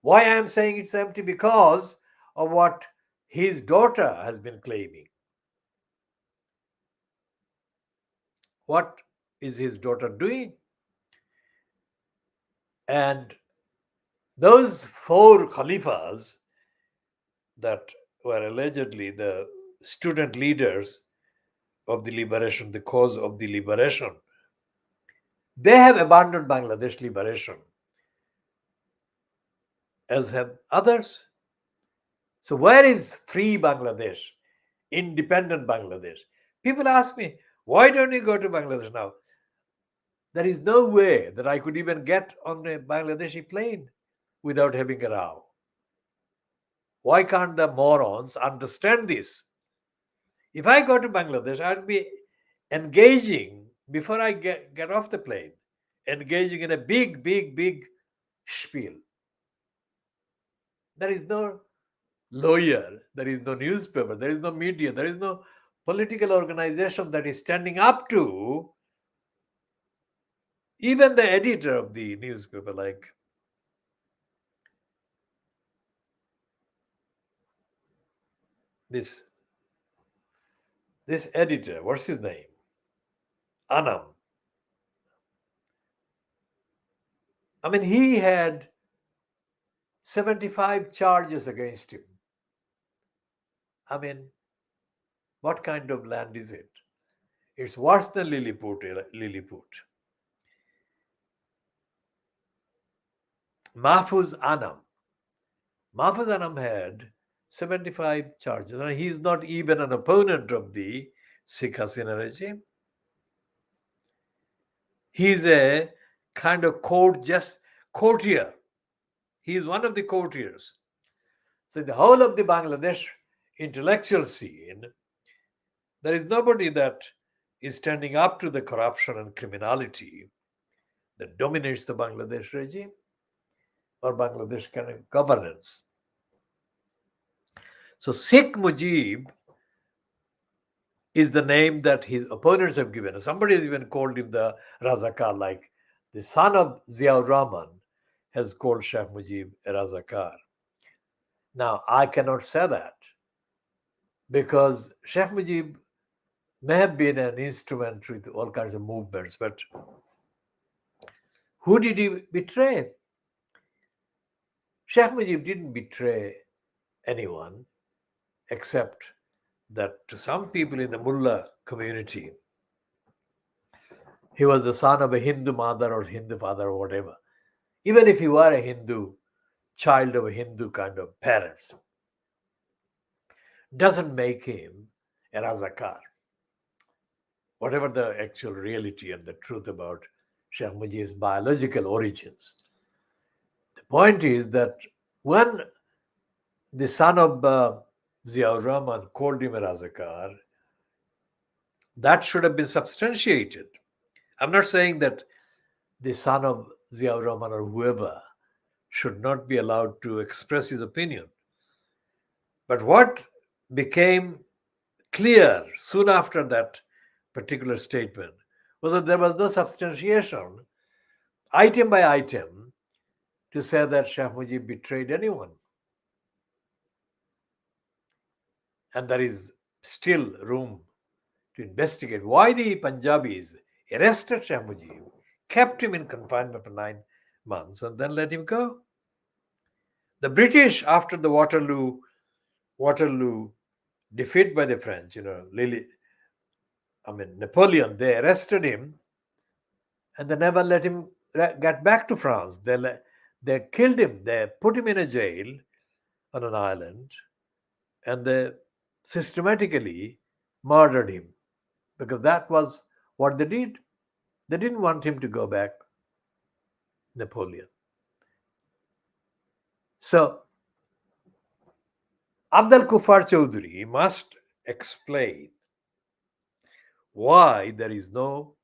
S1: Why I am saying it's empty? Because of what his daughter has been claiming. What is his daughter doing? And those 4 Khalifas that were allegedly the student leaders of the liberation, the cause of the liberation, they have abandoned Bangladesh liberation, as have others. So where is free Bangladesh, independent Bangladesh? People ask me, why don't you go to Bangladesh now? There is no way that I could even get on a Bangladeshi plane without having a row. Why can't the morons understand this? If I go to Bangladesh, I'd be engaging before I get off the plane, engaging in a big spiel. There is no lawyer, there is no newspaper, there is no media, there is no political organization that is standing up to even the editor of the newspaper, like this editor. What's his name? Anam. I mean, he had 75 charges against him. I mean, what kind of land is it? It's worse than Lilliput. Mahfuz Anam. Mahfuz Anam had 75 charges, and he's not even an opponent of the Sheikh Hasina regime. He's a kind of courtier. He is one of the courtiers. So in the whole of the Bangladesh intellectual scene, there is nobody that is standing up to the corruption and criminality that dominates the Bangladesh regime or Bangladesh kind of governance. So Sheikh Mujib is the name that his opponents have given. Somebody has even called him the Razakar, like the son of Ziaur Rahman has called Sheikh Mujib a Razakar. Now, I cannot say that because Sheikh Mujib may have been an instrument with all kinds of movements, but who did he betray? Sheikh Mujib didn't betray anyone except that to some people in the mullah community, he was the son of a Hindu mother or Hindu father or whatever. Even if he were a Hindu, child of a Hindu kind of parents, doesn't make him a Razakar. Whatever the actual reality and the truth about Sheikh Mujib's biological origins. The point is that when the son of Ziaur Rahman called him a Razakar, that should have been substantiated. I'm not saying that the son of Ziaur Rahman or whoever should not be allowed to express his opinion. But what became clear soon after that particular statement was that there was no substantiation, item by item, to say that Sheikh Mujib betrayed anyone. And there is still room to investigate why the Punjabis arrested Sheikh Mujib, kept him in confinement for 9 months, and then let him go. The British, after the Waterloo defeat by the French, Napoleon, they arrested him and they never let him get back to France. They killed him. They put him in a jail on an island, and they systematically murdered him because that was what they did. They didn't want him to go back, Napoleon. So Abdul Kuffar Chaudhry must explain why there is no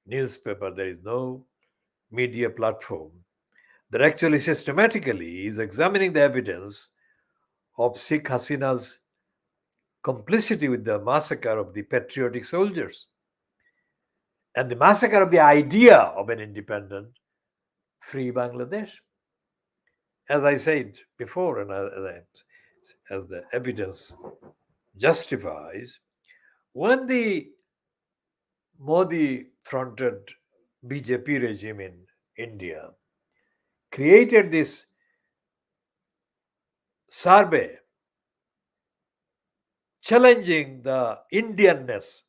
S1: newspaper, there is no media platform that actually systematically is examining the evidence of Sheikh Hasina's complicity with the massacre of the patriotic soldiers and the massacre of the idea of an independent, free Bangladesh. As I said before, and as the evidence justifies, when the Modi fronted BJP regime in India created this survey challenging the Indianness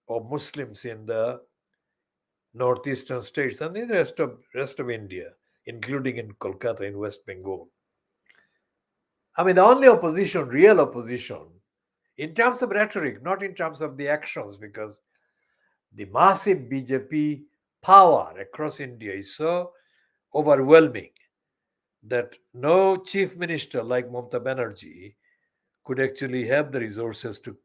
S1: of Muslims in the northeastern states and in the rest of India, including in Kolkata in West Bengal. The only opposition, real opposition, in terms of rhetoric, not in terms of the actions, because the massive BJP power across India is so overwhelming that no chief minister like Mamata Banerjee could actually have the resources to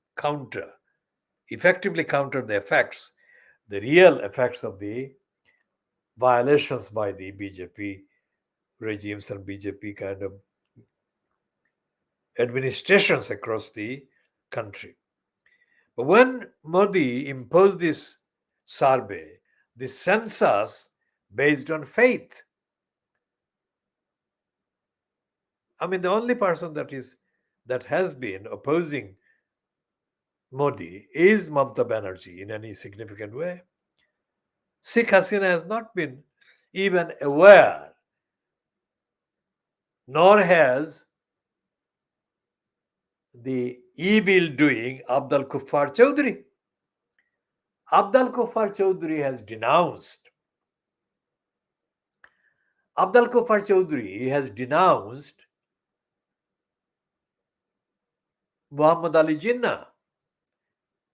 S1: effectively counter the real effects of the violations by the BJP regimes and BJP kind of administrations across the country. But when Modi imposed this survey, this census based on faith, the only person that has been opposing Modi is Mamata Banerjee in any significant way. Sheikh Hasina has not been even aware, nor has the evil doing Abdul Kuffar Chaudhry. Abdul Kuffar Chaudhry has denounced. Abdul Kuffar Chaudhry has denounced Muhammad Ali Jinnah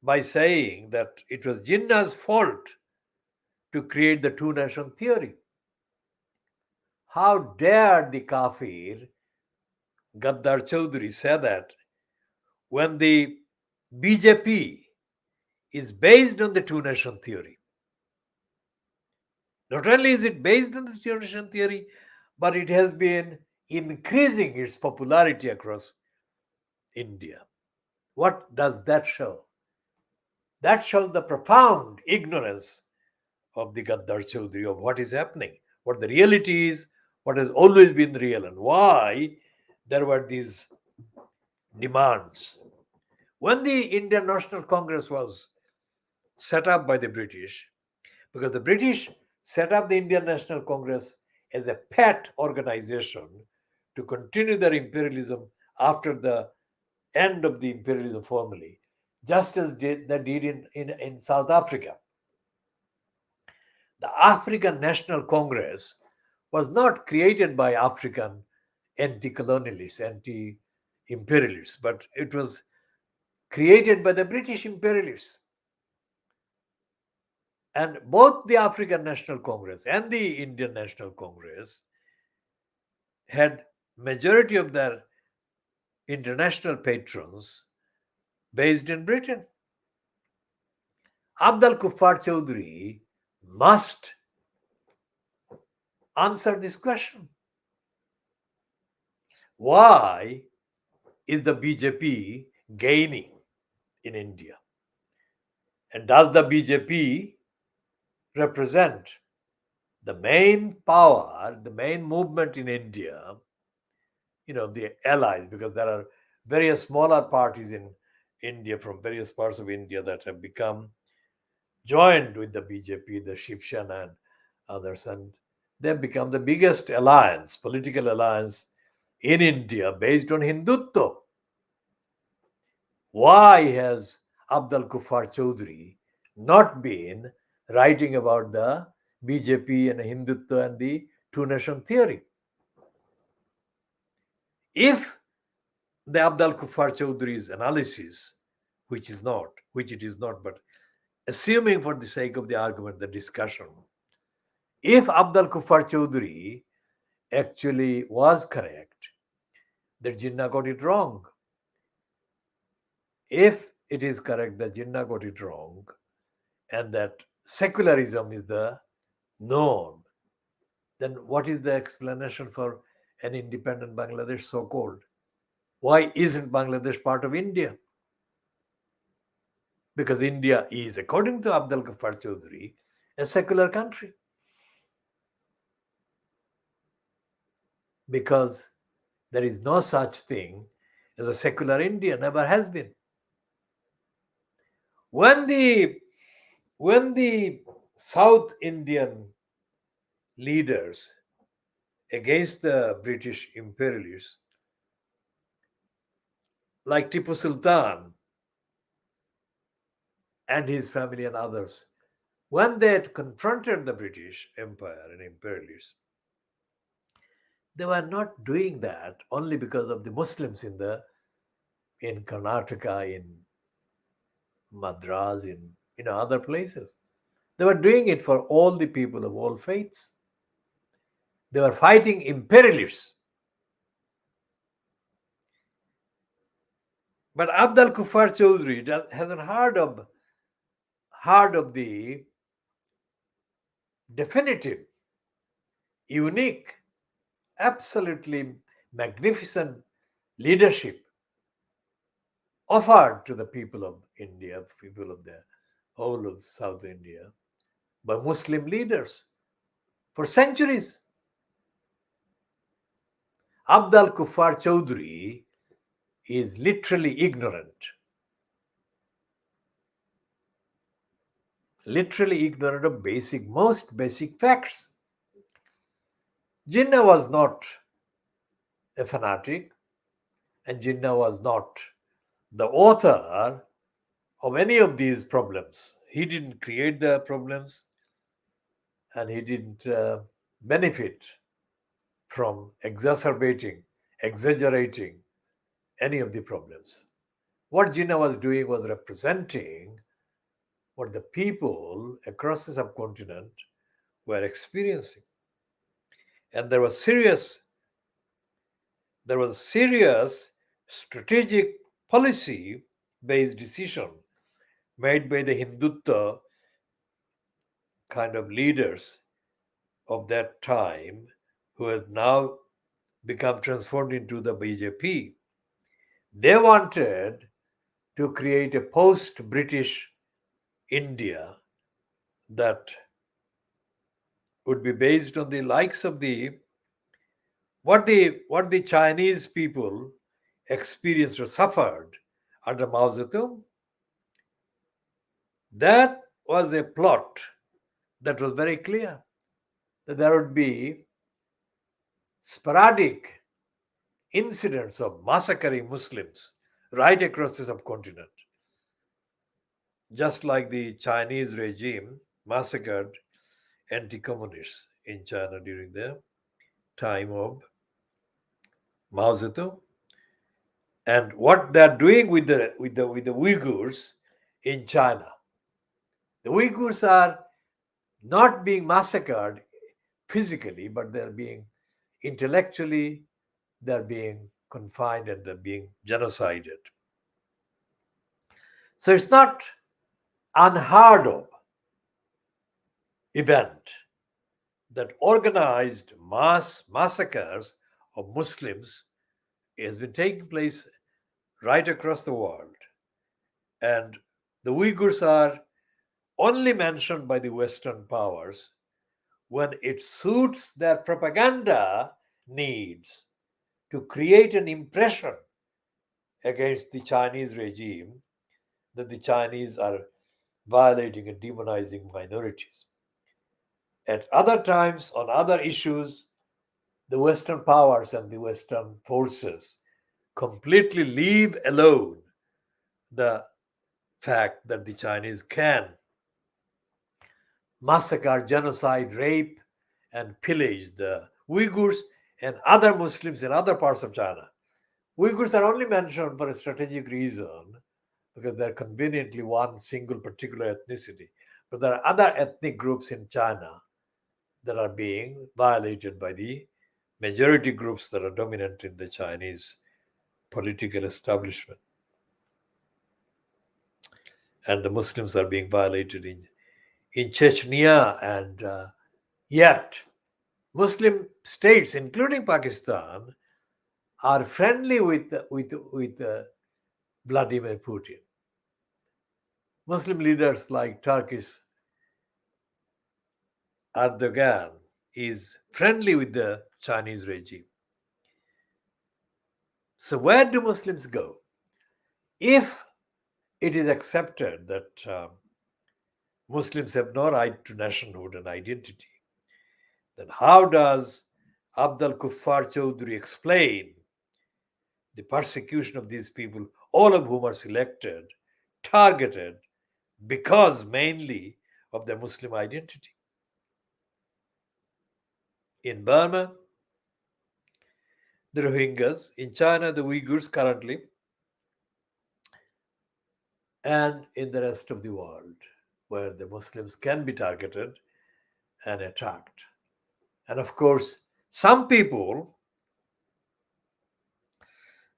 S1: by saying that it was Jinnah's fault to create the two-nation theory. How dare the kafir Gaddar Chaudhry say that when the BJP is based on the two-nation theory? Not only is it based on the two-nation theory, but it has been increasing its popularity across India. What does that show? That shows the profound ignorance of the Gaddar Chaudhry of what is happening, what the reality is, what has always been real, and why there were these demands. When the Indian National Congress was set up by the British, because the British set up the Indian National Congress as a pet organization to continue their imperialism after the end of the imperialism formally, just as they did in South Africa. The African National Congress was not created by African anti-colonialists, anti-imperialists, but it was created by the British imperialists. And both the African National Congress and the Indian National Congress had majority of their international patrons based in Britain. Abdul Kuffar Chaudhry must answer this question. Why is the BJP gaining in India? And does the BJP represent the main power, the main movement in India, the allies, because there are various smaller parties in India from various parts of India that have become joined with the BJP, the Shiv Sena and others, and they've become the biggest alliance, political alliance in India based on Hindutva. Why has Abdul Kuffar Chaudhry not been writing about the BJP and Hindutva and the two nation theory? If the Abdul Kuffar Chaudhry's analysis, which it is not, but assuming for the sake of the argument, the discussion, if Abdul Kuffar Chaudhry actually was correct, that Jinnah got it wrong. If it is correct that Jinnah got it wrong, and that secularism is the norm, then what is the explanation for an independent Bangladesh so called? Why isn't Bangladesh part of India? Because India is, according to Abdul Ghaffar Chaudhry, a secular country. Because there is no such thing as a secular India, never has been. When the South Indian leaders against the British imperialists, like Tipu Sultan and his family and others, when they had confronted the British Empire and imperialists, they were not doing that only because of the Muslims in Karnataka, in Madras, in other places. They were doing it for all the people of all faiths. They were fighting imperialists. But Abdul Kuffar Chaudhry hasn't heard of the definitive, unique, absolutely magnificent leadership offered to the people of India, people of the whole of South India, by Muslim leaders for centuries. Abdul Kuffar Chaudhry is literally ignorant. Literally ignorant of most basic facts. Jinnah was not a fanatic, and Jinnah was not the author of any of these problems. He didn't create the problems, and he didn't benefit from exaggerating any of the problems. What Jinnah was doing was representing what the people across the subcontinent were experiencing. And there was serious strategic policy based decision made by the Hindutva kind of leaders of that time, who have now become transformed into the BJP. They wanted to create a post-British India that would be based on the likes of what the Chinese people experienced or suffered under Mao Zedong. That was a plot that was very clear, that there would be sporadic incidents of massacring Muslims right across the subcontinent, just like the Chinese regime massacred anti-communists in China during the time of Mao Zedong. And what they're doing with the Uyghurs in China. The Uyghurs are not being massacred physically, but they're being intellectually, they're being confined, and they're being genocided. So it's not unheard of event that organized mass massacres of Muslims has been taking place right across the world. And the Uyghurs are only mentioned by the Western powers when it suits their propaganda needs to create an impression against the Chinese regime that the Chinese are violating and demonizing minorities. At other times, on other issues, the Western powers and the Western forces completely leave alone the fact that the Chinese can massacre, genocide, rape, and pillage the Uyghurs and other Muslims in other parts of China. Uyghurs are only mentioned for a strategic reason because they're conveniently one single particular ethnicity. But there are other ethnic groups in China that are being violated by the majority groups that are dominant in the Chinese political establishment. And the Muslims are being violated in Chechnya, and yet Muslim states, including Pakistan, are friendly with Vladimir Putin. Muslim leaders like Turkish Erdogan is friendly with the Chinese regime. So where do Muslims go? If it is accepted that Muslims have no right to nationhood and identity, then how does Abdul Kuffar Chowdhury explain the persecution of these people, all of whom are selected, targeted, because mainly of their Muslim identity? In Burma, the Rohingyas, in China, the Uyghurs currently, and in the rest of the world, where the Muslims can be targeted and attacked. And of course, some people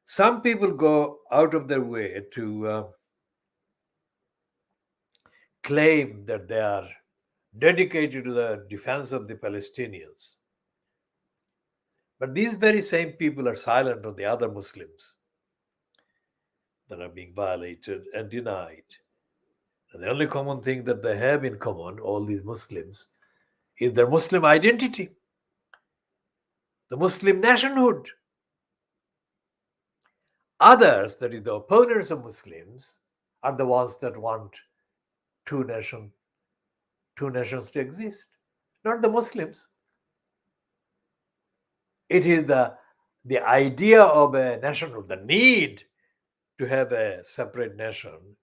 S1: go out of their way to claim that they are dedicated to the defense of the Palestinians. But these very same people are silent on the other Muslims that are being violated and denied. And the only common thing that they have in common, all these Muslims, is their Muslim identity, the Muslim nationhood. Others, that is the opponents of Muslims, are the ones that want two nations to exist, not the Muslims. It is the idea of a nationhood, the need to have a separate nation,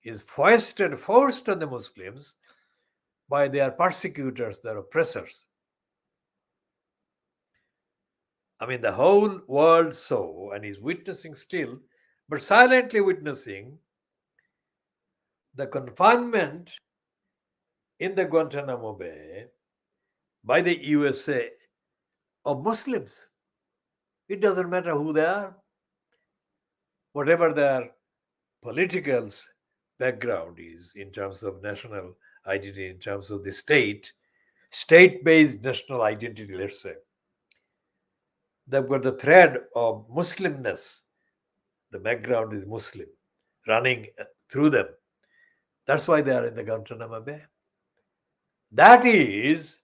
S1: is forced on the Muslims by their persecutors, their oppressors. I mean, the whole world saw and is witnessing still, but silently witnessing, the confinement in the Guantanamo Bay by the USA of Muslims. It doesn't matter who they are, whatever their political background is in terms of national identity, in terms of the state-based national identity, let's say. They've got the thread of Muslimness. The background is Muslim, running through them. That's why they are in the Guantanamo Bay. That is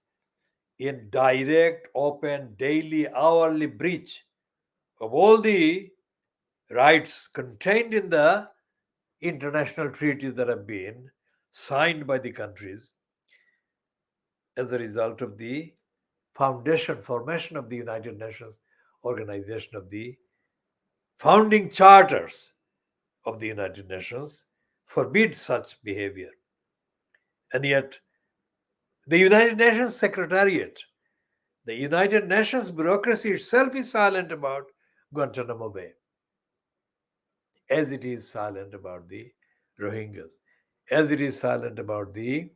S1: in direct, open, daily, hourly breach of all the rights contained in the international treaties that have been signed by the countries as a result of the formation of the United Nations Organization, of the founding charters of the United Nations forbid such behavior. And yet, the United Nations Secretariat, the United Nations bureaucracy itself is silent about Guantanamo Bay, as it is silent about the Rohingyas, as it is silent about the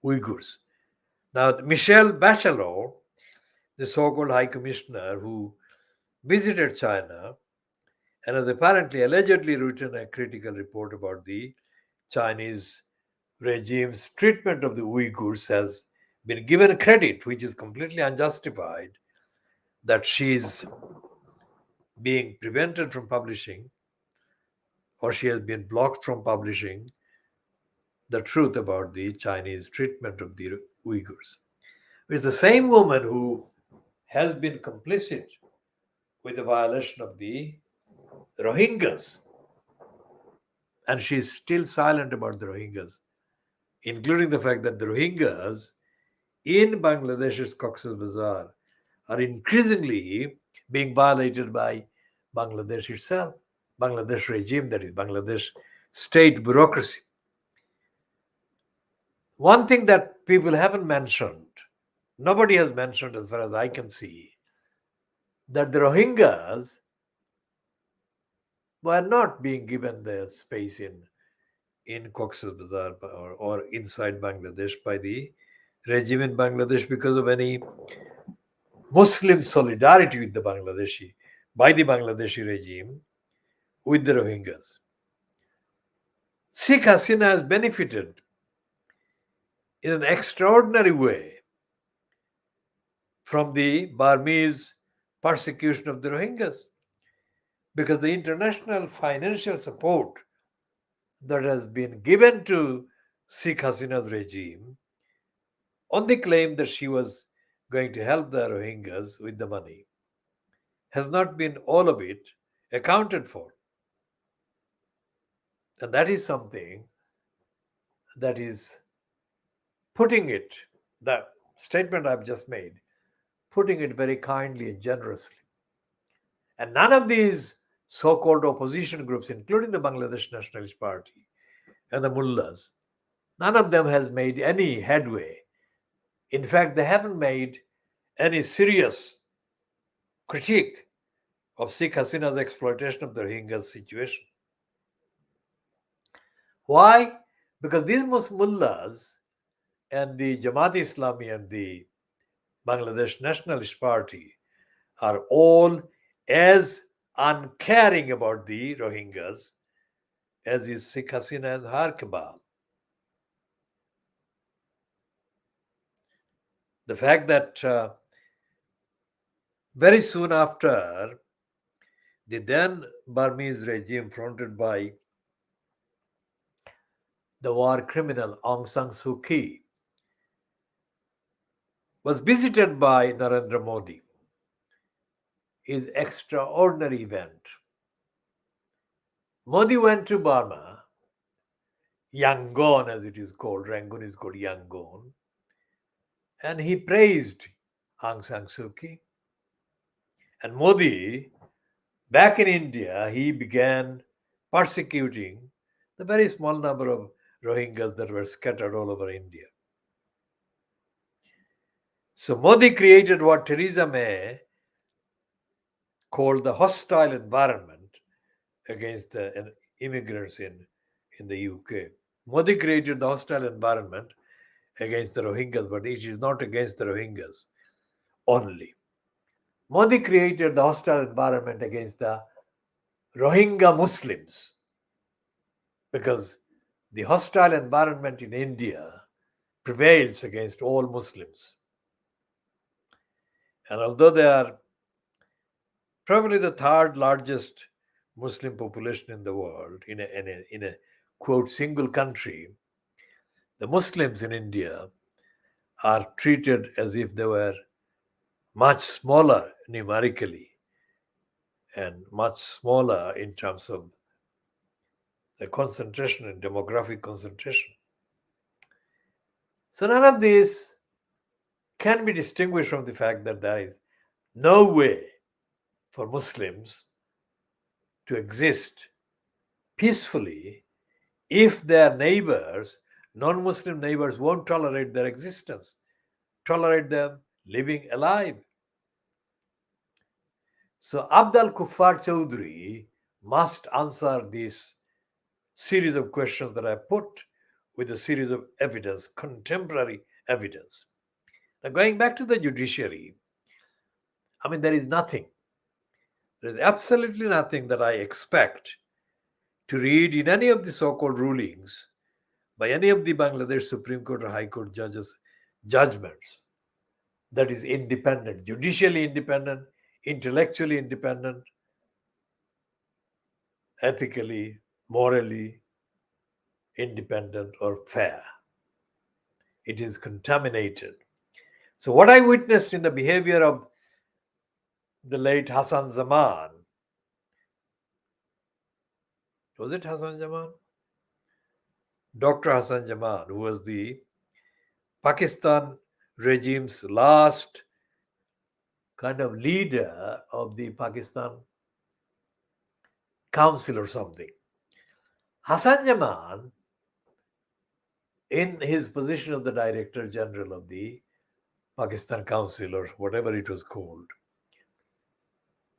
S1: Uyghurs. Now, Michelle Bachelet, the so-called High Commissioner who visited China and has apparently allegedly written a critical report about the Chinese regime's treatment of the Uyghurs, has been given credit, which is completely unjustified, that she is being prevented from publishing, or she has been blocked from publishing, the truth about the Chinese treatment of the Uyghurs. It's the same woman who has been complicit with the violation of the Rohingyas, and she is still silent about the Rohingyas, including the fact that the Rohingyas in Bangladesh's Cox's Bazar are increasingly being violated by Bangladesh itself, Bangladesh regime, that is Bangladesh state bureaucracy. One thing that people haven't mentioned, nobody has mentioned as far as I can see, that the Rohingyas were not being given their space in Cox's Bazar or inside Bangladesh by the regime in Bangladesh because of any Muslim solidarity with the Bangladeshi, by the Bangladeshi regime with the Rohingyas. Sheikh Hasina has benefited in an extraordinary way from the Burmese persecution of the Rohingyas because the international financial support that has been given to Sheikh Hasina's regime on the claim that she was going to help the Rohingyas with the money has not been all of it accounted for. And that is something that is putting it, the statement I've just made, putting it very kindly and generously. And none of these so called opposition groups, including the Bangladesh Nationalist Party and the mullahs, none of them has made any headway. In fact, they haven't made any serious critique of Sheikh Hasina's exploitation of the Rohingya situation. Why? Because these mullahs and the Jamaat Islami and the Bangladesh Nationalist Party are all as uncaring about the Rohingyas as is Sheikh Hasina and her cabal. The fact that very soon after the then Burmese regime fronted by the war criminal Aung San Suu Kyi was visited by Narendra Modi is extraordinary event. Modi went to Burma, Yangon as it is called, Rangoon is called Yangon, and he praised Aung San Suu Kyi. And Modi, back in India, he began persecuting the very small number of Rohingyas that were scattered all over India. So Modi created what Theresa May called the hostile environment against the immigrants in the UK. Modi created the hostile environment against the Rohingyas, but it is not against the Rohingyas only. Modi created the hostile environment against the Rohingya Muslims because the hostile environment in India prevails against all Muslims. And although they are probably the third largest Muslim population in the world, in a quote single country, the Muslims in India are treated as if they were much smaller numerically and much smaller in terms of the concentration and demographic concentration. So none of this can be distinguished from the fact that there is no way for Muslims to exist peacefully if their neighbors, non-Muslim neighbors, won't tolerate their existence, tolerate them living alive. So Abdul Kuffar Chowdhury must answer this series of questions that I put with a series of evidence, contemporary evidence. Now, going back to the judiciary, I mean, there is nothing, there is absolutely nothing that I expect to read in any of the so called rulings by any of the Bangladesh Supreme Court or High Court judges' judgments that is independent, judicially independent, intellectually independent, ethically, morally independent, or fair. It is contaminated. So, what I witnessed in the behavior of the late Hassan Zaman, was it Hassan Zaman? Dr. Hassan Zaman, who was the Pakistan regime's last kind of leader of the Pakistan Council or something. Hassan Jaman, in his position of the Director General of the Pakistan Council or whatever it was called,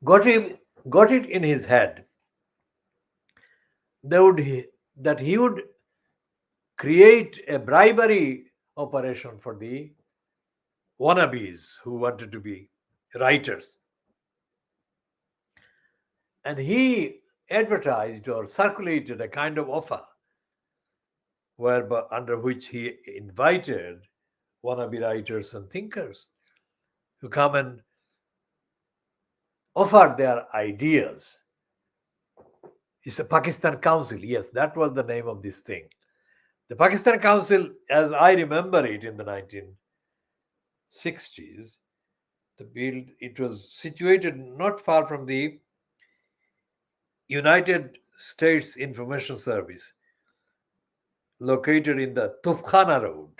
S1: got him got it in his head that he would create a bribery operation for the wannabes who wanted to be writers. And he advertised or circulated a kind of offer under which he invited wannabe writers and thinkers to come and offer their ideas. It's a Pakistan Council. Yes, that was the name of this thing. The Pakistan Council, as I remember it in the 1960s, it was situated not far from the United States Information Service, located in the Tufkhana Road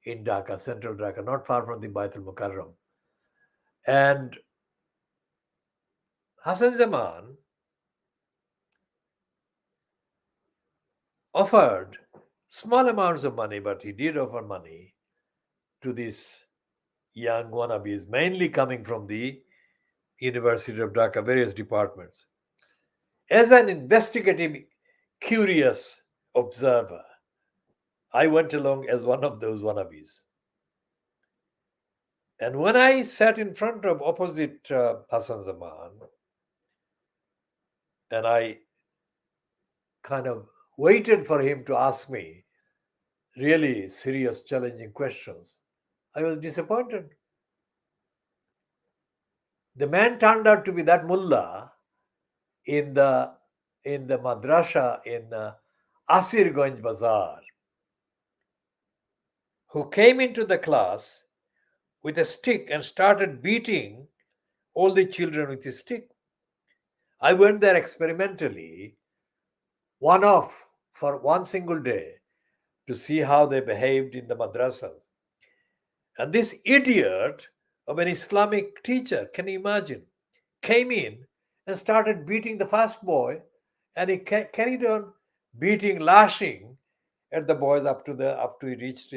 S1: in Dhaka, central Dhaka, not far from the Baitul Mukarram. And Hassan Zaman offered small amounts of money, but he did offer money to these young wannabes, mainly coming from the University of Dhaka, various departments. As an investigative, curious observer, I went along as one of those wannabes. And when I sat in front of opposite Hassan Zaman, and I kind of waited for him to ask me really serious, challenging questions, I was disappointed. The man turned out to be that mullah in the madrasa in Asirganj Bazaar, who came into the class with a stick and started beating all the children with his stick. I went there experimentally, one off for one single day, to see how they behaved in the madrasa. And this idiot of an Islamic teacher, can you imagine, came in and started beating the first boy, and he carried on beating, lashing at the boys up to he reached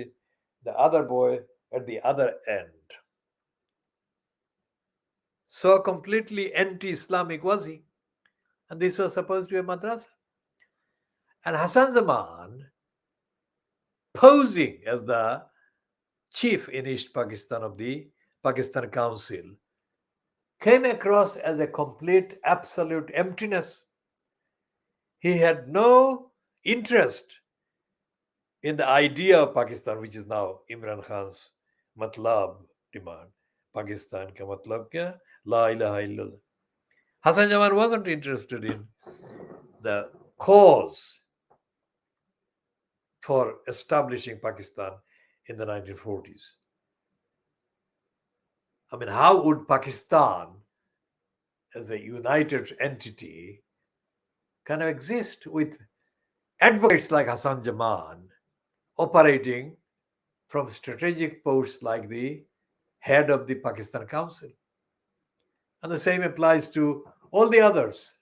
S1: the other boy at the other end. So completely anti-Islamic was he. And this was supposed to be a madrasa. And Hassan Zaman, posing as the chief in East Pakistan of the Pakistan Council, came across as a complete, absolute emptiness. He had no interest in the idea of Pakistan, which is now Imran Khan's matlab demand. Pakistan ka matlab kya? La ilaha illallah. Hassan Jaman wasn't interested in the cause for establishing Pakistan in the 1940s. I mean, how would Pakistan as a united entity kind of exist with advocates like Hassan Jaman operating from strategic posts like the head of the Pakistan Council? And the same applies to all the others.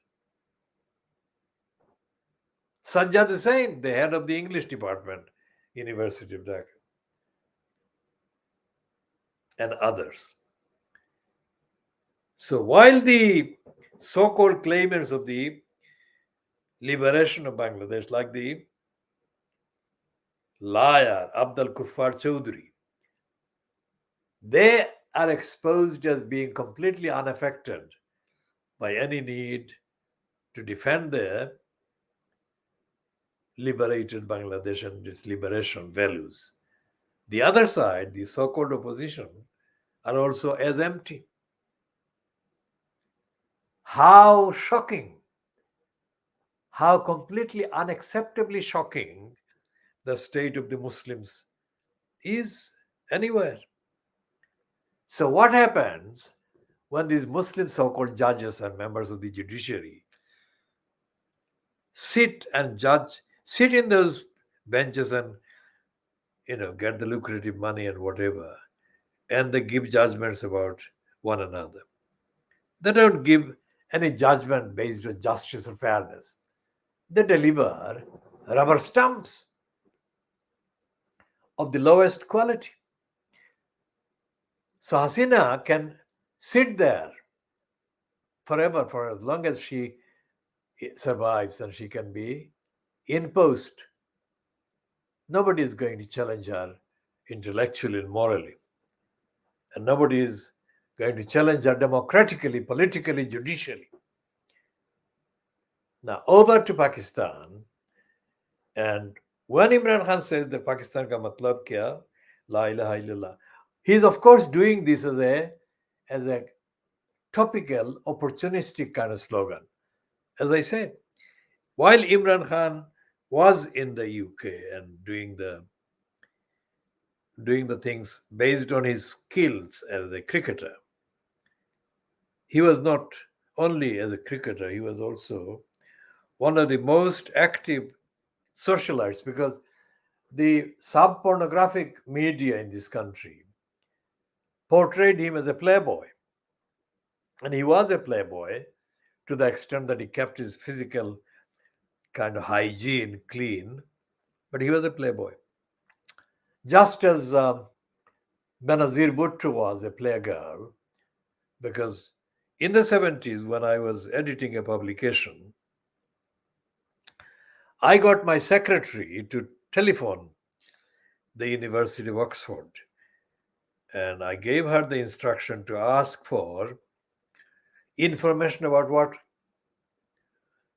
S1: Sajjad Hussain, the head of the English department, University of Dhaka, and others. So while the so-called claimants of the liberation of Bangladesh, like the liar Abdul Kuffar Chowdhury, they are exposed as being completely unaffected by any need to defend their liberated Bangladesh and its liberation values. The other side, the so-called opposition, are also as empty. How shocking, how completely unacceptably shocking the state of the Muslims is anywhere. So what happens when these Muslim so-called judges and members of the judiciary sit in those benches and get the lucrative money and whatever, and they give judgments about one another? They don't give any judgment based on justice or fairness. they deliver rubber stamps of the lowest quality. So Hasina can sit there forever for as long as she survives and she can be in post. Nobody is going to challenge her intellectually and morally. And nobody is going to challenge her democratically, politically, judicially. Now, over to Pakistan. And when Imran Khan says that Pakistan ka matlab kya, la ilaha illallah, he is of course doing this as a topical, opportunistic kind of slogan. As I said, while Imran Khan was in the UK and doing the things based on his skills as a cricketer, he was not only as a cricketer, he was also one of the most active socialites, because the sub-pornographic media in this country portrayed him as a playboy. And he was a playboy to the extent that he kept his physical kind of hygiene clean, but he was a playboy. Just as Benazir Bhutto was a playgirl, because in the 70s, when I was editing a publication, I got my secretary to telephone the University of Oxford, and I gave her the instruction to ask for information about what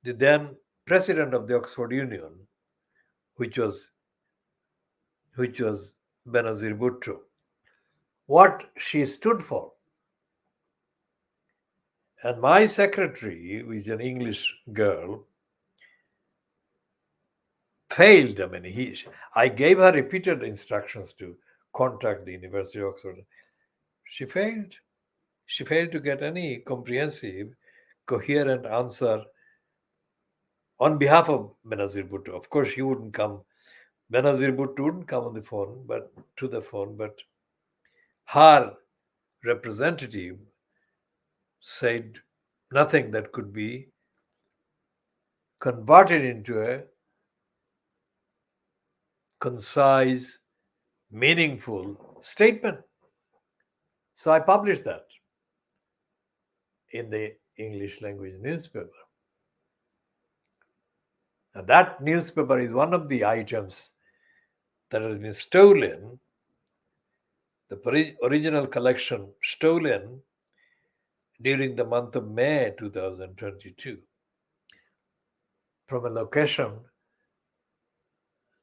S1: the then president of the Oxford Union, which was Benazir Bhutto, what she stood for. And my secretary, which is an English girl, failed. I mean, I gave her repeated instructions to contact the University of Oxford. She failed. She failed to get any comprehensive, coherent answer on behalf of Benazir Bhutto. Of course, she wouldn't come. Benazir Bhutto wouldn't come on the phone, but her representative said nothing that could be converted into a concise, meaningful statement. So I published that in the English language newspaper. And that newspaper is one of the items that has been stolen, the original collection stolen during the month of May 2022 from a location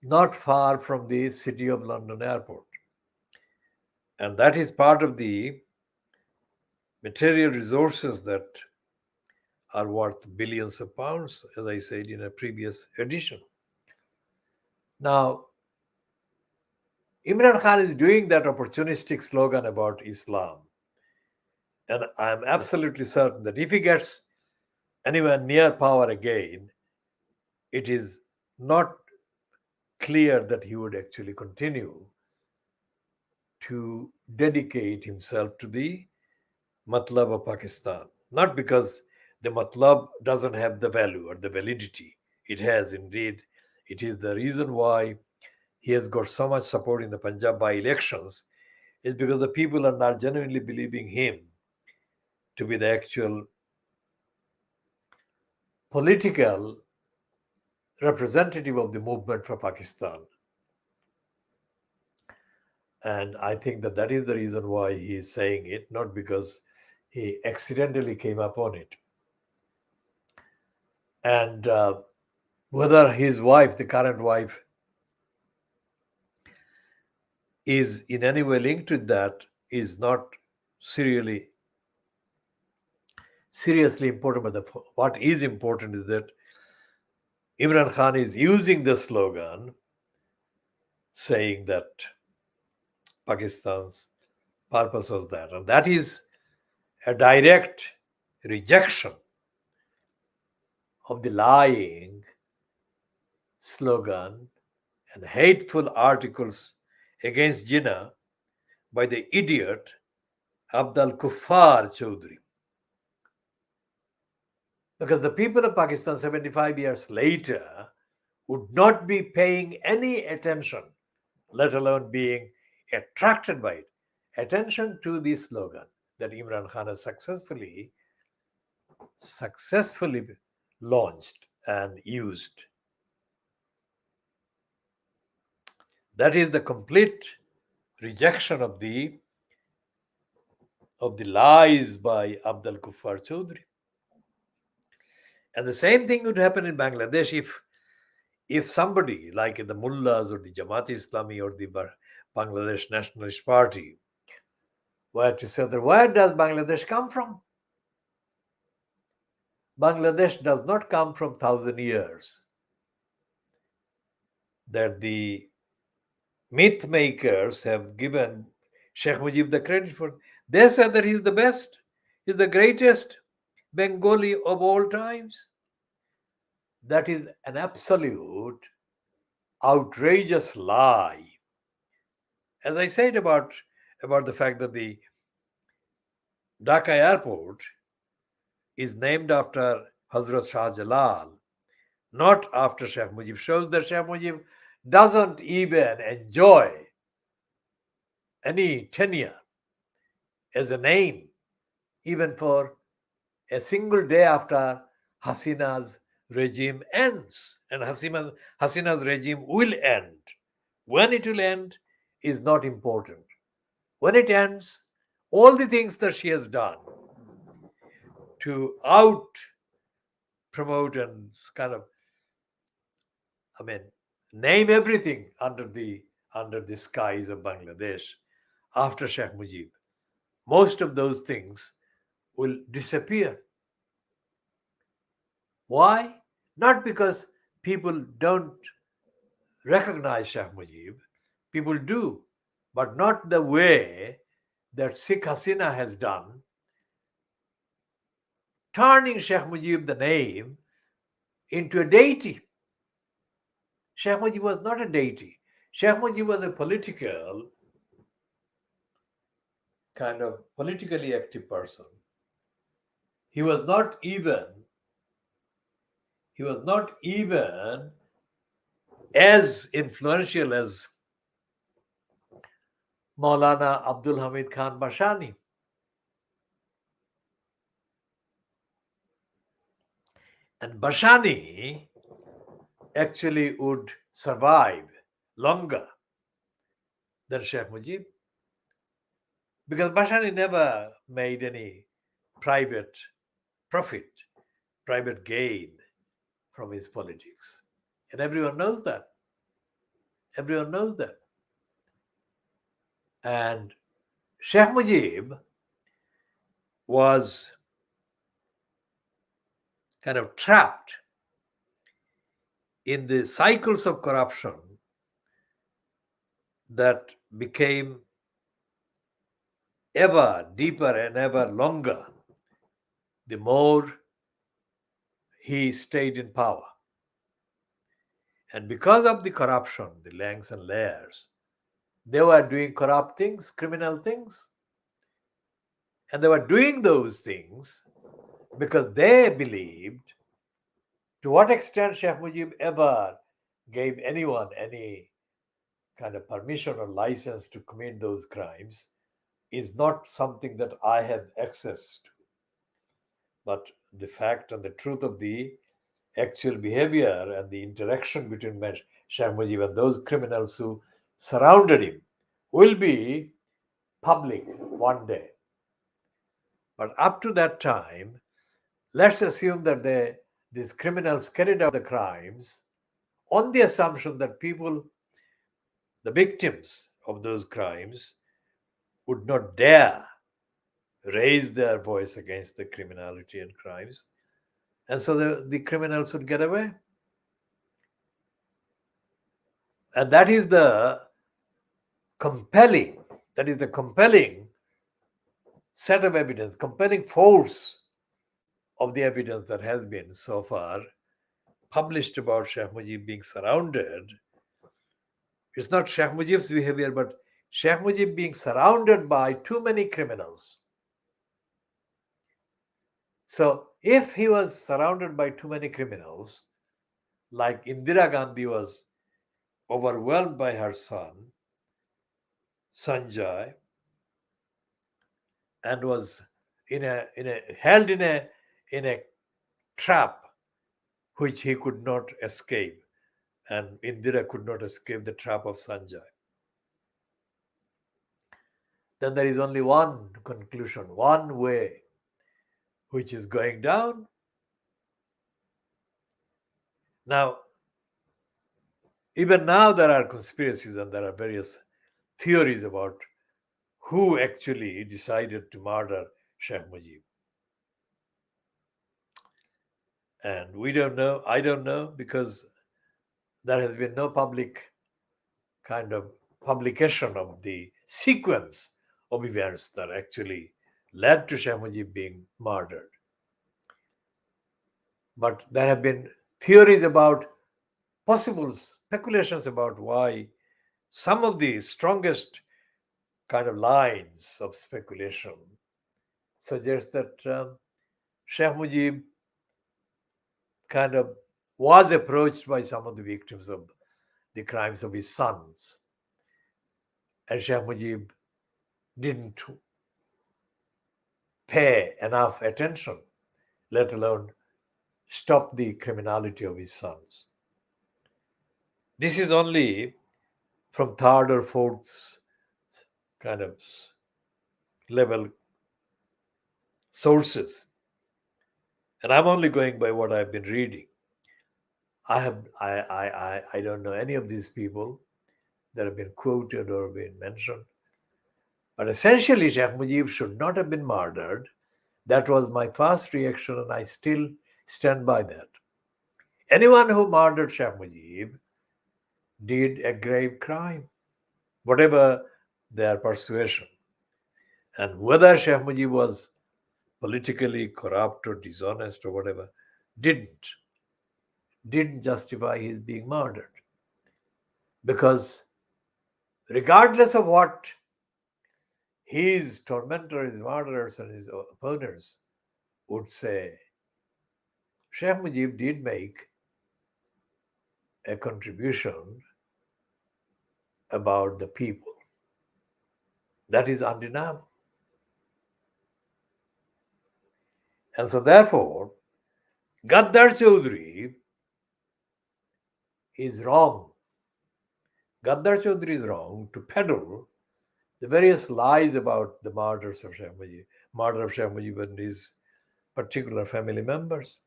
S1: not far from the City of London airport. And that is part of the material resources that are worth billions of pounds, as I said in a previous edition. Now, Imran Khan is doing that opportunistic slogan about Islam. And I'm absolutely certain that if he gets anywhere near power again, it is not clear that he would actually continue to dedicate himself to the matlab of Pakistan. Not because the matlab doesn't have the value or the validity. It has indeed. It is the reason why he has got so much support in the Punjab by-elections, is because the people are not genuinely believing him to be the actual political representative of the movement for Pakistan. And I think that that is the reason why he is saying it, not because he accidentally came upon it. And whether his wife, the current wife, is in any way linked with that is not seriously important. But what is important is that Imran Khan is using the slogan saying that Pakistan's purpose was that. And that is a direct rejection of the lying slogan and hateful articles against Jinnah by the idiot Abdul Kuffar Chaudhry. Because the people of Pakistan 75 years later would not be paying any attention, let alone being attracted by it. Attention to the slogan that Imran Khan has successfully launched and used. That is the complete rejection of the lies by Abdul Kuffar Chaudhry. And the same thing would happen in Bangladesh if somebody like the mullahs or the Jamaat Islami or the Bangladesh Nationalist Party were to say that where does Bangladesh come from? Bangladesh does not come from 1,000 years that the myth makers have given Sheikh Mujib the credit for. They said that he's the best, he's the greatest Bengali of all times. That is an absolute outrageous lie. As I said about the fact that the Dhaka airport is named after Hazrat Shah Jalal, not after Sheikh Mujib, shows that Sheikh Mujib doesn't even enjoy any tenure as a name, even for a single day after Hasina's regime ends. And Hasina's regime will end. When it will end is not important. When it ends, all the things that she has done to out promote and kind of, name everything under the skies of Bangladesh after Sheikh Mujib, most of those things will disappear. Why? Not because people don't recognize Sheikh Mujib, people do, but not the way that Sheikh Hasina has done, turning Sheikh Mujib, the name, into a deity. Sheikh Mujib was not a deity. Sheikh Mujib was a politically active person. He was not even as influential as Maulana Abdul Hamid Khan Bashani. And Bashani actually would survive longer than Sheikh Mujib, because Bashani never made any private profit, private gain from his politics. And everyone knows that. Everyone knows that. And Sheikh Mujib was kind of trapped in the cycles of corruption that became ever deeper and ever longer the more he stayed in power. And because of the corruption, the ranks and layers, they were doing corrupt things, criminal things. And they were doing those things because they believed, to what extent Sheikh Mujib ever gave anyone any kind of permission or license to commit those crimes is not something that I have access to. But the fact and the truth of the actual behavior and the interaction between Sheikh Mujib and those criminals who surrounded him will be public one day. But up to that time, let's assume that these criminals carried out the crimes on the assumption that people, the victims of those crimes, would not dare raise their voice against the criminality and crimes. And so the criminals would get away. And that is the compelling set of evidence, compelling force of the evidence that has been so far published about Sheikh Mujib being surrounded. It's not Sheikh Mujib's behavior, but Sheikh Mujib being surrounded by too many criminals. So If he was surrounded by too many criminals, like Indira Gandhi was overwhelmed by her son, Sanjay, and was held in a trap which he could not escape, and Indira could not escape the trap of Sanjay. Then there is only one conclusion, one way, which is going down. Now, even now there are conspiracies and there are various theories about who actually decided to murder Sheikh Mujib. And we don't know, I don't know, because there has been no public kind of publication of the sequence of events that actually led to Sheikh Mujib being murdered. But there have been theories about possible speculations about why some of the strongest kind of lines of speculation suggest that Sheikh Mujib kind of was approached by some of the victims of the crimes of his sons. And Sheikh Mujib didn't pay enough attention, let alone stop the criminality of his sons. This is only from third or fourth kind of level sources. And I'm only going by what I've been reading. I don't know any of these people that have been quoted or been mentioned. But essentially, Sheikh Mujib should not have been murdered. That was my first reaction, and I still stand by that. Anyone who murdered Sheikh Mujib did a grave crime, whatever their persuasion. And whether Sheikh Mujib was politically corrupt or dishonest or whatever, didn't justify his being murdered. Because regardless of what his tormentors, his murderers, and his opponents would say, Sheikh Mujib did make a contribution about the people. That is undeniable. And so therefore, Gaddar Chaudhry is wrong. Gaddar Chaudhry is wrong to peddle the various lies about the murders of Sheikh Mujib, murder of Sheikh Mujib and his particular family members.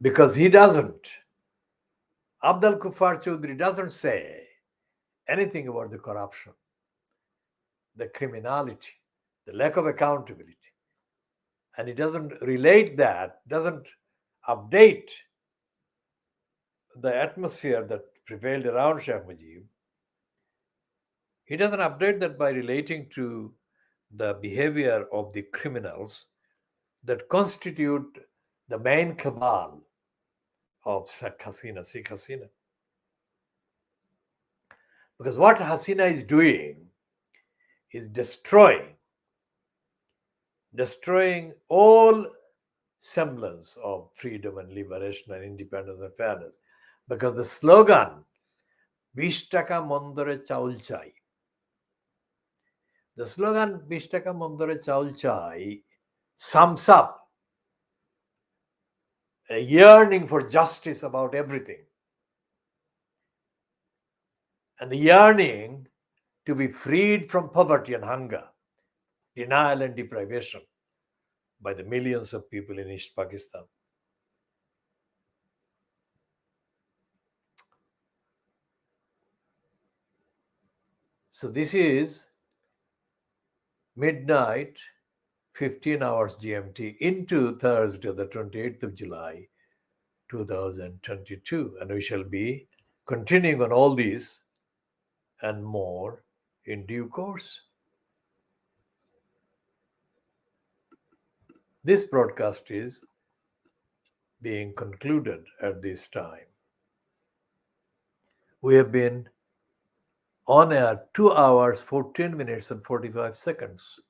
S1: Because he doesn't, Abdul Kuffar Chaudhry doesn't say anything about the corruption, the criminality, the lack of accountability. And he doesn't relate that, doesn't update the atmosphere that prevailed around Sheikh Mujib. He doesn't update that by relating to the behavior of the criminals that constitute the main cabal of Sheikh Hasina. Because what Hasina is doing is destroying all semblance of freedom and liberation and independence and fairness. Because the slogan, 20 টাকা মন্দরে চাউল চাই, the slogan 20 টাকা মন্দরে চাউল চাই sums up a yearning for justice about everything. And the yearning to be freed from poverty and hunger, denial and deprivation by the millions of people in East Pakistan. So this is midnight, 15 hours GMT into Thursday, the 28th of July, 2022. And we shall be continuing on all these and more in due course. This broadcast is being concluded at this time. We have been on air 2 hours, 14 minutes and 45 seconds.